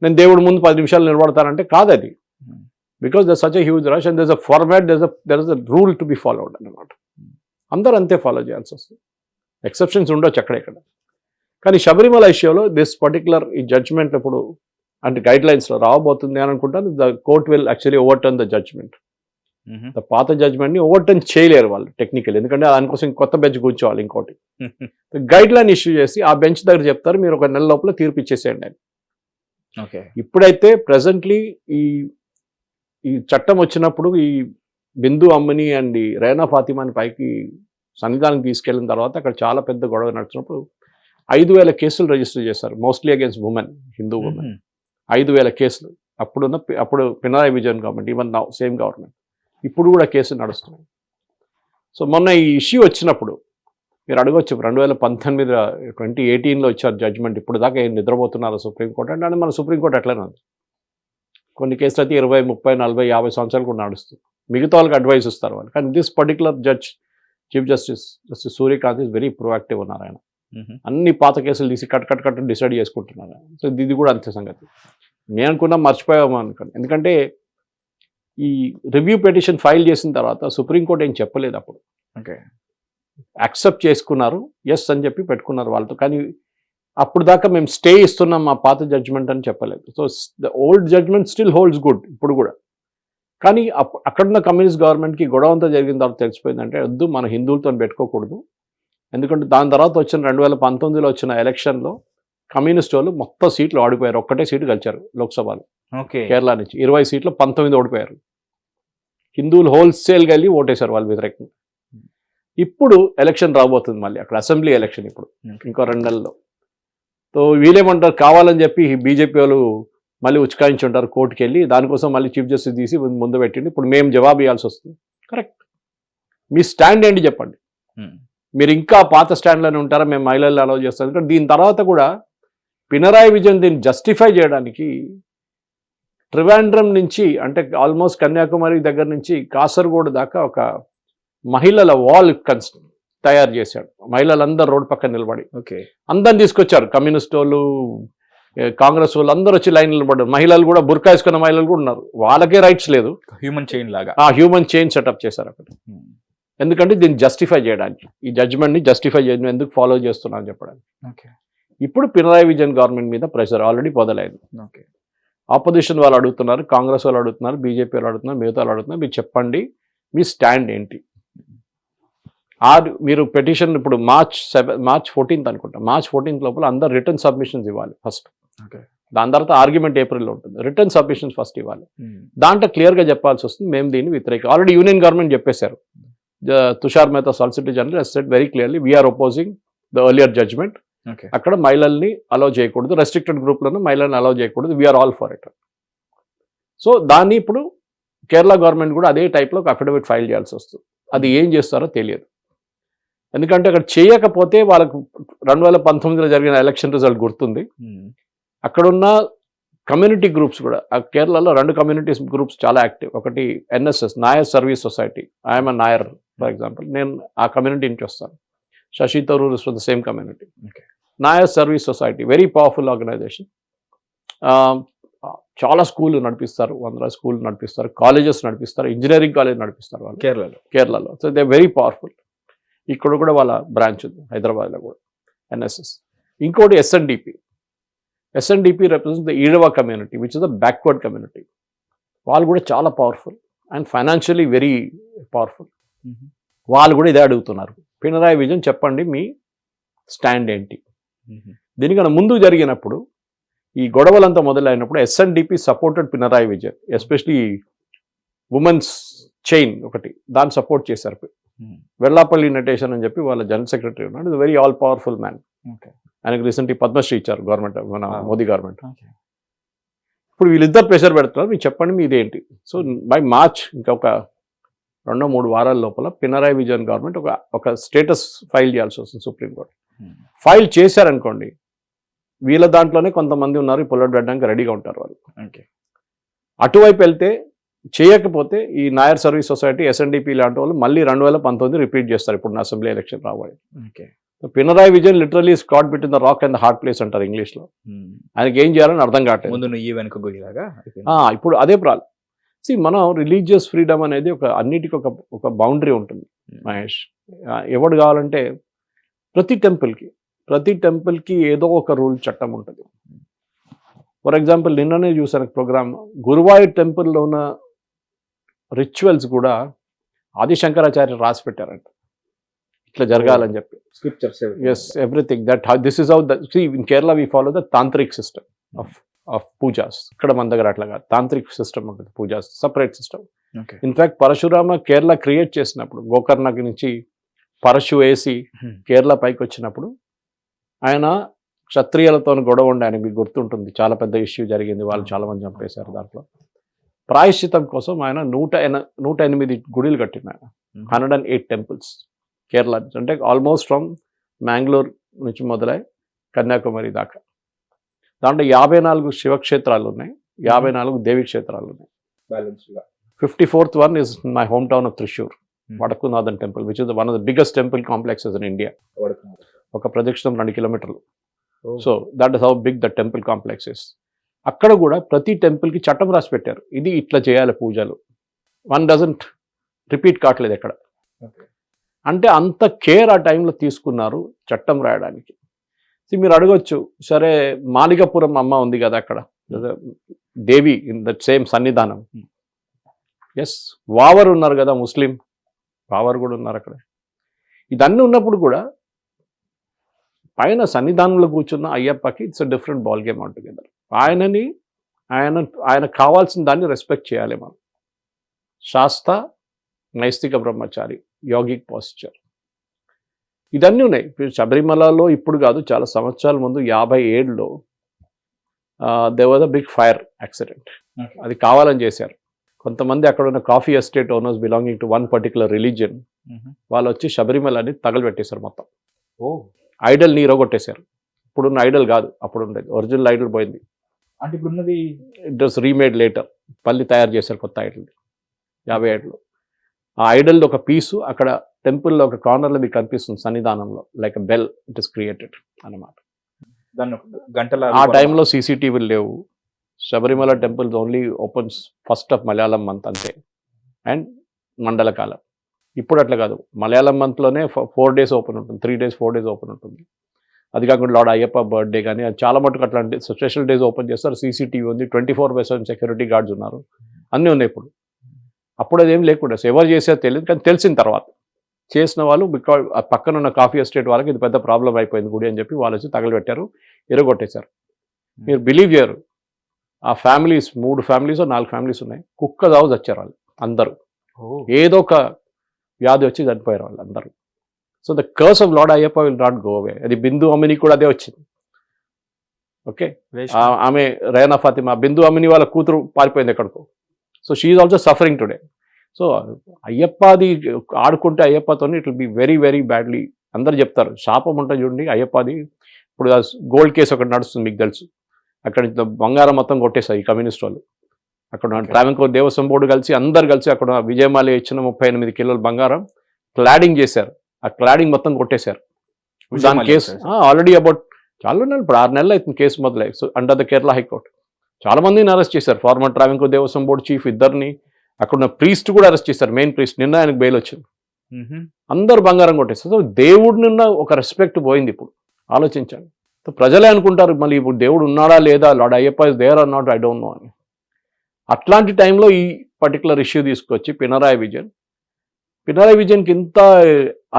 నేను దేవుడి ముందు 10 నిమిషాలు నిలబడతానంటే కాదు అది. Because there such a huge rush and there is a format, there is a rule to be followed అన్నమాట. అందరూ అంతే ఫాలో చేయాల్సి వస్తుంది. ఎక్సెప్షన్స్ ఉండొచ్చు అక్కడెక్కడ. కానీ శబరిమల ఇష్యూలో దిస్ పర్టికులర్ ఈ జడ్జ్మెంట్ ఇప్పుడు అంటే గైడ్ లైన్స్లో రాబోతుంది అని అనుకుంటాను. The court will actually overturn the judgement. ద పాత జడ్జ్మెంట్ని ఓవర్టర్న్ చేయలేరు వాళ్ళు టెక్నికల్, ఎందుకంటే దానికోసం కొత్త బెంచ్ కూర్చోవాలి ఇంకోటి. గైడ్ లైన్ ఇష్యూ చేసి ఆ బెంచ్ దగ్గర చెప్తారు మీరు ఒక నెల లోపల తీర్పు ఇచ్చేసేయండి అని. ఓకే. ఇప్పుడైతే ప్రెసెంట్లీ ఈ చట్టం వచ్చినప్పుడు ఈ బిందు అమ్మని అండ్ ఈ రైనా ఫాతిమాని పైకి సన్నిధానం తీసుకెళ్ళిన తర్వాత అక్కడ చాలా పెద్ద గొడవ నడుచున్నప్పుడు 5,000 కేసులు రిజిస్టర్ చేశారు, mostly against women, Hindu women. 5,000 కేసులు. అప్పుడు Pinarayi Vijayan government, even now same government, ఇప్పుడు కూడా కేసులు నడుస్తున్నాయి. సో మొన్న ఈ ఇష్యూ వచ్చినప్పుడు మీరు అడగవచ్చు 2019 2018లో వచ్చారు జడ్జ్మెంట్, ఇప్పుడు దాకా ఏం నిద్రపోతున్నారు సుప్రీంకోర్టు అంటే మన సుప్రీంకోర్టు ఎట్లనే ఉంది. కొన్ని కేసులు అయితే 20, 30, 40, 50 సంవత్సరాలు కూడా నడుస్తుంది. మిగతా వాళ్ళకి అడ్వైస్ ఇస్తారు వాళ్ళు. కానీ this particular judge, chief justice Suryakant is very proactive ఉన్నారు ఆయన. అన్ని పాత కేసులు తీసి కట్ డిసైడ్ చేసుకుంటున్నారు. సో ఇది కూడా అంతే సంగతి. నేను అనుకున్నా మర్చిపోయాము అనుకోండి, ఎందుకంటే ఈ రివ్యూ పిటిషన్ ఫైల్ చేసిన తర్వాత సుప్రీంకోర్టు ఏం చెప్పలేదు అప్పుడు. ఓకే. యాక్సెప్ట్ చేసుకున్నారు, ఎస్ అని చెప్పి పెట్టుకున్నారు వాళ్ళతో. కానీ అప్పుడు దాకా మేము స్టే ఇస్తున్నాం మా పాత జడ్జ్మెంట్ అని చెప్పలేదు. So the old judgment still holds good ఇప్పుడు కూడా. కానీ అక్కడున్న కమ్యూనిస్ట్ గవర్నమెంట్కి గొడవ అంతా జరిగిన తర్వాత తెలిసిపోయిందంటే వద్దు మన హిందువులతో పెట్టుకోకూడదు. ఎందుకంటే దాని తర్వాత వచ్చిన 2019లో వచ్చిన ఎలక్షన్లో కమ్యూనిస్ట్ వాళ్ళు మొత్తం సీట్లు ఓడిపోయారు. ఒక్కటే సీటు గెలిచారు లోక్సభలో. ఓకే. కేరళ నుంచి 20 సీట్లు 19 ఓడిపోయారు. హిందువులు హోల్సేల్గా వెళ్ళి ఓటేశారు వాళ్ళు వ్యతిరేకంగా. ఇప్పుడు ఎలక్షన్ రాబోతుంది మళ్ళీ అక్కడ, అసెంబ్లీ ఎలక్షన్ ఇప్పుడు ఇంకో 2 నెలల్లో. సో వీళ్ళేమంటారు, కావాలని చెప్పి బీజేపీ వాళ్ళు మళ్ళీ ఉచ్కాయించి ఉంటారు కోర్టుకి వెళ్ళి, దానికోసం మళ్ళీ చీఫ్ జస్టిస్ తీసి ముందు పెట్టిండి. ఇప్పుడు మేము జవాబు ఇవ్వాల్సి వస్తుంది. కరెక్ట్. మీ స్టాండ్ ఏంటి చెప్పండి. మీరు ఇంకా పాత స్టాండ్లోనే ఉంటారా, మేము మహిళలు అలౌ చేస్తాం. ఎందుకంటే దీని తర్వాత కూడా పినరాయి విజయన్ దీన్ని జస్టిఫై చేయడానికి ట్రివాండ్రం నుంచి అంటే ఆల్మోస్ట్ కన్యాకుమారి దగ్గర నుంచి కాసర్గోడ్ దాకా ఒక మహిళల వాల్ తయారు చేశాడు. మహిళలందరూ రోడ్డు పక్కన నిలబడి. ఓకే. అందరిని తీసుకొచ్చారు, కమ్యూనిస్ట్ వాళ్ళు, కాంగ్రెస్ వాళ్ళు అందరూ వచ్చి లైన్ నిలబడ్డారు. మహిళలు కూడా, బుర్కా వేసుకున్న మహిళలు కూడా ఉన్నారు. వాళ్ళకే రైట్స్ లేదు. హ్యూమన్ చైన్ లాగా హ్యూమన్ చైన్ సెటప్ చేశారు అక్కడ. ఎందుకంటే దీన్ని జస్టిఫై చేయడానికి, ఈ జడ్జ్మెంట్ని జస్టిఫై చేయడం ఎందుకు ఫాలో చేస్తున్నా అని చెప్పడానికి. ఓకే. ఇప్పుడు పినరాయి విజయన్ గవర్నమెంట్ మీద ప్రెషర్ ఆల్రెడీ మొదలైంది. ఓకే. ఆపోజిషన్ వాళ్ళు అడుగుతున్నారు, కాంగ్రెస్ వాళ్ళు అడుగుతున్నారు, బీజేపీ వాళ్ళు అడుగుతున్నారు, మిగతా వాళ్ళు అడుగుతున్నారు. మీరు చెప్పండి మీ స్టాండ్ ఏంటి. మీరు పెటిషన్ ఇప్పుడు మార్చ్ 14th అనుకుంటా, మార్చ్ 14th లోపల అందరు రిటర్న్ సబ్మిషన్స్ ఇవ్వాలి ఫస్ట్. ఓకే. దాని తర్వాత ఆర్గ్యుమెంట్ ఏప్రిల్లో ఉంటుంది. రిటర్న్ సబ్మిషన్స్ ఫస్ట్ ఇవ్వాలి. దాంట్లో క్లియర్గా చెప్పాల్సి వస్తుంది మేము దీన్ని వ్యతిరేక. ఆల్రెడీ యూనియన్ గవర్నమెంట్ చెప్పేశారు. Tushar Mehta solicitor general has said very clearly we are opposing the earlier judgment. Okay. అక్కడ మహిళల్ని అలౌ చేయకూడదు, రెస్ట్రిక్టెడ్ గ్రూప్లను మహిళల్ని అలౌ చేయకూడదు, we're all for it. So దాన్ని ఇప్పుడు కేరళ గవర్నమెంట్ కూడా అదే టైప్లో ఒక అఫిడవిట్ ఫైల్ చేయాల్సి వస్తుంది. అది ఏం చేస్తారో తెలియదు. ఎందుకంటే అక్కడ చేయకపోతే వాళ్ళకు 2019లో జరిగిన ఎలక్షన్ రిజల్ట్ గుర్తుంది. అక్కడున్న కమ్యూనిటీ గ్రూప్స్ కూడా, కేరళలో 2 కమ్యూనిటీ గ్రూప్స్ చాలా యాక్టివ్. ఒకటి NSS, Nair service society. I'm Nair for example, నేను ఆ కమ్యూనిటీ నుంచి వస్తాను. Shashi Tharoor is from the same community. Nair service society very powerful organisation. చాలా స్కూళ్ళు నడిపిస్తారు, 100 స్కూళ్ళు నడిపిస్తారు, కాలేజెస్ నడిపిస్తారు, ఇంజనీరింగ్ కాలేజ్ నడిపిస్తారు వాళ్ళు కేరళలో. So they very powerful. ఇక్కడ కూడా వాళ్ళ బ్రాంచ్ ఉంది హైదరాబాద్లో కూడా, ఎన్ఎస్ఎస్. ఇంకోటి SNDP. SNDP represents the Ezhava community which is the backward community. వాళ్ళు కూడా చాలా powerful and financially very powerful. వాళ్ళు కూడా ఇదే అడుగుతున్నారు, పినరాయి విజయన్ చెప్పండి మీ స్టాండ్ ఏంటి. దీనికన్నా ముందు జరిగినప్పుడు ఈ గొడవలంతా మొదలైనప్పుడు SNDP supported Pinarayi Vijayan, especially women's chain ఒకటి, దాన్ని సపోర్ట్ చేశారు. వెల్లాపల్లి నటేషన్ అని చెప్పి వాళ్ళ జనరల్ సెక్రటరీ ఉన్నాడు. ఇది వెరీ ఆల్ పవర్ఫుల్ మ్యాన్. ఆయనకు రీసెంట్లీ పద్మశ్రీ ఇచ్చారు గవర్నమెంట్, మన మోదీ గవర్నమెంట్. ఇప్పుడు వీళ్ళిద్దరు ప్రెషర్ పెడుతున్నారు, మీరు చెప్పండి మీదేంటి. సో బై మార్చ్ ఇంకొక 2-3 వారాల లోపల పినరాయి విజయన్ గవర్నమెంట్ ఒక స్టేటస్ ఫైల్ చేయాల్సి వస్తుంది సుప్రీంకోర్టు. ఫైల్ చేశారనుకోండి, వీళ్ళ దాంట్లోనే కొంతమంది ఉన్నారు ఈ పుల్లట్ పెట్టడానికి రెడీగా ఉంటారు వాళ్ళు. అటువైపు వెళ్తే చేయకపోతే ఈ నాయర్ సర్వీస్ సొసైటీ, ఎస్ఎన్డిపి లాంటి వాళ్ళు మళ్ళీ 2019 రిపీట్ చేస్తారు ఇప్పుడు అసెంబ్లీ ఎలక్షన్ రాబోయే. Pinarayi Vijayan literally Scott between the rock and the hard place అంటారు ఇంగ్లీష్లో. ఆయనకి ఏం చేయాలని అర్థం కావట్లేదు. ఇప్పుడు అదే ప్రాబ్లం. మనం రిలీజియస్ ఫ్రీడమ్ అనేది అన్నిటికీ ఒక బౌండరీ ఉంటుంది మహేష్. ఎవడు కావాలంటే ప్రతి టెంపుల్కి ఏదో ఒక రూల్ చట్టం ఉంటుంది. ఫర్ ఎగ్జాంపుల్ నిన్ననే చూసాను ప్రోగ్రామ్, గురువాయూర్ టెంపుల్లో ఉన్న రిచువల్స్ కూడా ఆదిశంకరాచార్య రాసి పెట్టారంట ఇట్లా జరగాలని చెప్పి. Yes, everything that this is how in Kerala we follow the tantric system of pujas. ఇక్కడ మన దగ్గర అట్లా కాదు, తాంత్రిక్ సిస్టమ్ ఉంటుంది, pujas separate system. In fact Parashurama Kerala create చేసినప్పుడు, గోకర్ణకి నుంచి పరశు వేసి కేరళ పైకి వచ్చినప్పుడు ఆయన క్షత్రియులతో గొడవ ఉండి, ఆయనకి మీకు గుర్తుంటుంది, చాలా పెద్ద ఇష్యూ జరిగింది, వాళ్ళు చాలా మంది చంపేశారు. దాంట్లో ప్రాయశ్చితం కోసం ఆయన 108 గుడిలు కట్టిన, 108 టెంపుల్స్ కేరళ నుంచి. అంటే ఆల్మోస్ట్ ఫ్రమ్ మ్యాంగ్లూర్ నుంచి మొదలై కన్యాకుమారి దాకా. దాంట్లో 54 శివక్షేత్రాలు ఉన్నాయి, 54 దేవి క్షేత్రాలు ఉన్నాయి. 54th one is my hometown of Thrissur, Vadakunathan temple, which is one of the biggest temple complexes in India. ఒక ప్రదక్షిణం 2 కిలోమీటర్లు. So that is how big the temple complex is. అక్కడ కూడా ప్రతి టెంపుల్కి చట్టం రాసి పెట్టారు, ఇది ఇట్లా చేయాలి పూజలు. వన్ డజంట్ రిపీట్ కావట్లేదు ఎక్కడ. అంటే అంత కేర్ ఆ టైంలో తీసుకున్నారు చట్టం రాయడానికి. మీరు అడగొచ్చు, సరే మాలికపురం అమ్మ ఉంది కదా అక్కడ, దేవి ఇన్ దట్ సేమ్ సన్నిధానం. ఎస్, వావర్ ఉన్నారు కదా ముస్లిం, వావర్ కూడా ఉన్నారు అక్కడ. ఇదన్నీ ఉన్నప్పుడు కూడా పైన సన్నిధానంలో కూర్చున్న అయ్యప్పకి it's a different ball game altogether. ఆయన కావాల్సిన దాన్ని రెస్పెక్ట్ చేయాలి మనం. శాస్త్ర, నైస్తిక బ్రహ్మచారి, యోగిక్ పాస్చర్, ఇదన్నీ ఉన్నాయి. శబరిమలలో ఇప్పుడు కాదు, చాలా సంవత్సరాల ముందు 57లో there was a big fire accident. అది కావాలని చేశారు. కొంతమంది అక్కడ ఉన్న coffee estate owners belonging to one particular religion వాళ్ళు వచ్చి శబరిమలని తగలబెట్టేశారు మొత్తం. ఐడల్ నీరో కొట్టేశారు. ఇప్పుడున్న ఐడల్ కాదు, అప్పుడు ఉండేది ఒరిజినల్ ఐడల్ పోయింది. అంటే ఇప్పుడు ఉన్నది ఇట్ వాస్ రీమేడ్ లేటర్, మళ్ళీ తయారు చేశారు కొత్త ఐడల్ 57లో. ఆ ఐడల్ ఒక పీసు అక్కడ టెంపుల్లో ఒక కార్నర్లో మీకు కనిపిస్తుంది సన్నిధానంలో, like bell it is created అన్నమాట. ఆ టైంలో సీసీటీవీలు లేవు. Sabarimala temple only opens first of Malayalam month అంతే, అండ్ మండల కాలం. ఇప్పుడు అట్లా కాదు, మలయాళం మంత్లోనే 4 days ఓపెన్ ఉంటుంది, 3 days 4 days ఓపెన్ ఉంటుంది. అది కాకుండా లార్డ్ అయ్యప్ప బర్త్డే కానీ అది చాలా మటుకు అట్లాంటి స్పెషల్ డేస్ ఓపెన్ చేస్తారు. సీసీటీవీ ఉంది, 24/7 సెక్యూరిటీ గార్డ్స్ ఉన్నారు, అన్నీ ఉన్నాయి ఇప్పుడు. అప్పుడు అదేం లేకుండా ఎవరు చేసేది తెలియదు, కానీ తెలిసిన తర్వాత చేసిన వాళ్ళు బికాజ్ పక్కన ఉన్న కాఫీ ఎస్టేట్ వాళ్ళకి ఇది పెద్ద ప్రాబ్లం అయిపోయింది గుడి అని చెప్పి వాళ్ళు వచ్చి తగలబెట్టారు, ఎరగొట్టేశారు. మీరు బిలీవ్ చేయరు, ఆ ఫ్యామిలీస్ 3 ఫ్యామిలీస్ 4 ఫ్యామిలీస్ ఉన్నాయి, కుక్క దావు చచ్చారు వాళ్ళు అందరూ. ఏదో ఒక వ్యాధి వచ్చి చనిపోయారు వాళ్ళు అందరూ. So the curse of lord Ayyappa will not go away. అది బిందు అమిని కూడా అదే వచ్చింది. ఓకే, ఆమె రేనా ఫాతిమా, బిందు అమిని వాళ్ళ కూతురు పారిపోయింది ఎక్కడికో. So she is also suffering today. So అయ్యప్పది ఆడుకుంటే అయ్యప్పతో it will be very very badly. అందరు చెప్తారు శాపం ఉంటుంది చూడండి అయ్యప్పది. ఇప్పుడు గోల్డ్ కేసు ఒకటి నడుస్తుంది మీకు తెలుసు, అక్కడ బంగారం మొత్తం కొట్టేశారు ఈ కమ్యూనిస్ట్ వాళ్ళు. అక్కడ ట్రావెన్కోర్ దేవస్వం బోర్డు కలిసి అందరు కలిసి అక్కడ విజయమాలి ఇచ్చిన 38 కిలోల బంగారం క్లాడింగ్ చేశారు. ఆ క్లాడింగ్ మొత్తం కొట్టేశారు. దాని కేసు ఆల్రెడీ అబౌట్ చాలా నెలలు, ఇప్పుడు 6 నెలలు అవుతుంది కేసు మొదలై. So under the Kerala high court చాలా మందిని అరెస్ట్ చేశారు. Former Travancore Devaswom board chief ఇద్దరిని, అక్కడ ఉన్న ప్రీస్ట్ కూడా అరెస్ట్ చేశారు, మెయిన్ ప్రీస్ట్. నిన్న ఆయనకు బెయిల్ వచ్చింది. అందరు బంగారం కొట్టేస్తారు. సో దేవుడిని ఉన్న ఒక రెస్పెక్ట్ పోయింది. ఇప్పుడు ఆలోచించండి. ప్రజలే అనుకుంటారు మళ్ళీ ఇప్పుడు దేవుడు ఉన్నాడా లేదా, lord Ayyappa is there or not, I don't know అని. అట్లాంటి టైంలో ఈ పర్టికులర్ ఇష్యూ తీసుకొచ్చి పినరాయి విజయన్కి ఇంత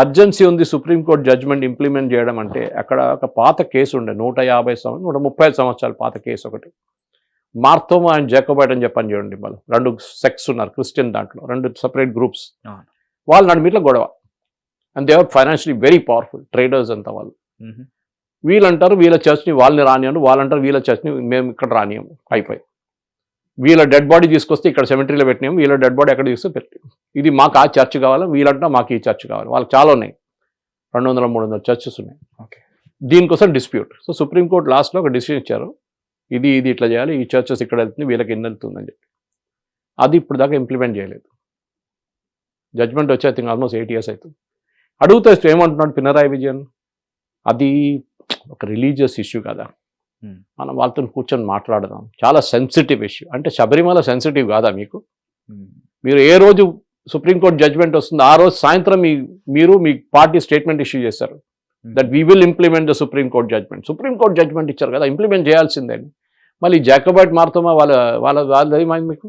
అర్జెన్సీ ఉంది సుప్రీంకోర్టు జడ్జ్మెంట్ ఇంప్లిమెంట్ చేయడం అంటే, అక్కడ ఒక పాత కేసు ఉండే 130 సంవత్సరాల పాత కేసు ఒకటి, మార్తోమా అండ్ జాకోబైట్ అని చెప్పని చూడండి, వాళ్ళు 2 సెక్ట్స్ ఉన్నారు క్రిస్టియన్ దాంట్లో, 2 సెపరేట్ గ్రూప్స్. అవును. వాళ్ళు నడు మీట్లో గొడవ. And they are financially very powerful traders అంతా వాళ్ళు. వీళ్ళంటారు వీళ్ళ చర్చ్ని వాళ్ళని రానియను, వాళ్ళంటారు వీళ్ళ చర్చ్ని మేము ఇక్కడ రానియము. అయిపోయి వీళ్ళ డెడ్ బాడీ తీసుకొస్తే ఇక్కడ సెమిటరీలో పెట్టినాము, వీళ్ళ డెడ్ బాడీ ఎక్కడ తీసుకొస్తే పెట్టాము. ఇది మాకు ఆ చర్చ్ కావాలా, వీళ్ళంటా మాకు ఈ చర్చ్ కావాలి. వాళ్ళకి చాలా ఉన్నాయి, 200-300 చర్చెస్ ఉన్నాయి. ఓకే. దీనికోసం డిస్ప్యూట్. సో సుప్రీంకోర్టు లాస్ట్లో ఒక డిసిషన్ ఇచ్చారు, ఇది ఇట్లా చేయాలి, ఈ చర్చెస్ ఇక్కడ వెళ్తుంది, వీళ్ళకి ఎన్ని వెళ్తుందని చెప్పి. అది ఇప్పుడు దాకా ఇంప్లిమెంట్ చేయలేదు. జడ్జ్మెంట్ వచ్చి ఐ థింక్ ఆల్మోస్ట్ 8 years అవుతుంది. అడుగుతా ఏమంటున్నాడు పినరాయి విజయన్, అది ఒక రిలీజియస్ ఇష్యూ కదా, మనం వాళ్ళతో కూర్చొని మాట్లాడదాం, చాలా సెన్సిటివ్ ఇష్యూ. అంటే శబరిమల సెన్సిటివ్ కాదా మీకు? మీరు ఏ రోజు సుప్రీంకోర్టు జడ్జ్మెంట్ వస్తుంది ఆ రోజు సాయంత్రం మీరు మీ పార్టీ స్టేట్మెంట్ ఇష్యూ చేశారు that we will implement the supreme court judgment. Supreme court judgment ఇచ్చారు కదా, ఇంప్లిమెంట్ చేయాల్సిందే. మళ్ళీ జాకోబైట్ మార్తోమా వాళ్ళది మీకు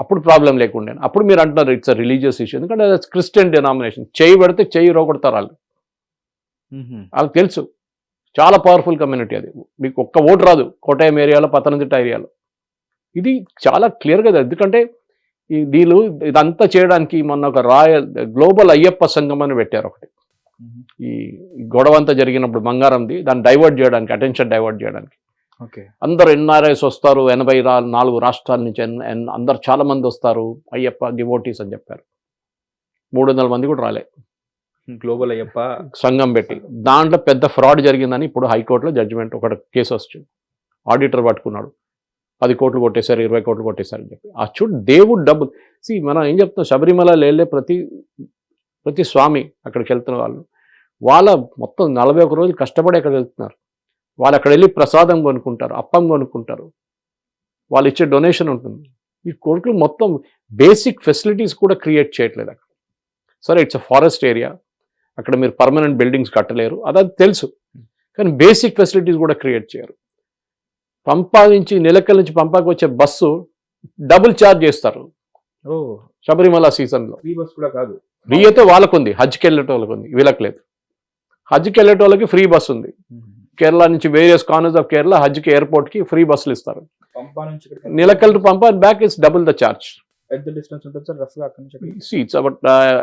అప్పుడు ప్రాబ్లం లేకుండే. అప్పుడు మీరు అంటున్నారు ఇట్స్ అ రిలీజియస్ ఇష్యూ, ఎందుకంటే క్రిస్టియన్ డినామినేషన్. చేయి పెడితే చెయ్యి రోకొడతారు వాళ్ళు. వాళ్ళకి తెలుసు, చాలా పవర్ఫుల్ కమ్యూనిటీ అది. మీకు ఒక్క ఓటు రాదు కోటయం ఏరియాలో, పతనంతిట్ట ఏరియాలో. ఇది చాలా క్లియర్ కదా. ఎందుకంటే వీళ్ళు ఇదంతా చేయడానికి మొన్న ఒక గ్లోబల్ అయ్యప్ప సంఘం అని పెట్టారు ఒకటి. ఈ గొడవ అంతా జరిగినప్పుడు బంగారంది, దాన్ని డైవర్ట్ చేయడానికి, అటెన్షన్ డైవర్ట్ చేయడానికి. ఓకే. అందరు NRIs వస్తారు, 84 రాష్ట్రాల నుంచి అందరు చాలా మంది వస్తారు, అయ్యప్ప డివోటీస్ అని చెప్పారు. 300 మంది కూడా రాలే. గ్లోబల్ అయ్యప్ప సంఘం పెట్టి దాంట్లో పెద్ద ఫ్రాడ్ జరిగిందని ఇప్పుడు హైకోర్టులో జడ్జిమెంట్ ఒక కేసు వచ్చింది. ఆడిటర్ పట్టుకున్నాడు, 10 కోట్లు కొట్టేశారు, 20 కోట్లు కొట్టేశారు అని చెప్పి. ఆ చూడు దేవుడు డబ్బులు. మనం ఏం చెప్తాం, శబరిమల వెళ్ళే ప్రతి స్వామి అక్కడికి వెళ్తున్న వాళ్ళ మొత్తం 41 రోజులు కష్టపడి అక్కడ వెళ్తున్నారు. వాళ్ళు అక్కడ వెళ్ళి ప్రసాదం కొనుక్కుంటారు, అప్పం కొనుక్కుంటారు, వాళ్ళు ఇచ్చే డొనేషన్ ఉంటుంది. ఈ కోర్టులు మొత్తం బేసిక్ ఫెసిలిటీస్ కూడా క్రియేట్ చేయట్లేదు అక్కడ. సరే ఇట్స్ అ ఫారెస్ట్ ఏరియా, అక్కడ మీరు పర్మనెంట్ బిల్డింగ్స్ కట్టలేరు, అది తెలుసు. కానీ బేసిక్ ఫెసిలిటీస్ కూడా క్రియేట్ చేయరు. పంపా నుంచి నిలకల్ నుంచి పంపాకి వచ్చే బస్సు డబుల్ ఛార్జ్ చేస్తారు శబరిమల సీజన్లో. ఫ్రీ బస్ కూడా కాదు, ఫ్రీ అయితే వాళ్ళకు ఉంది, హజ్కి వెళ్ళేటోళ్ళకి ఉంది, వీళ్ళకి లేదు. హజ్కి వెళ్ళేటోళ్ళకి ఫ్రీ బస్ ఉంది. కేరళ నుంచి వేరియస్ కార్నర్స్ ఆఫ్ కేరళ హజ్కి ఎయిర్పోర్ట్కి ఫ్రీ బస్సులు ఇస్తారు. Nilakkal to Pampa and back it's double the charge. See, it's about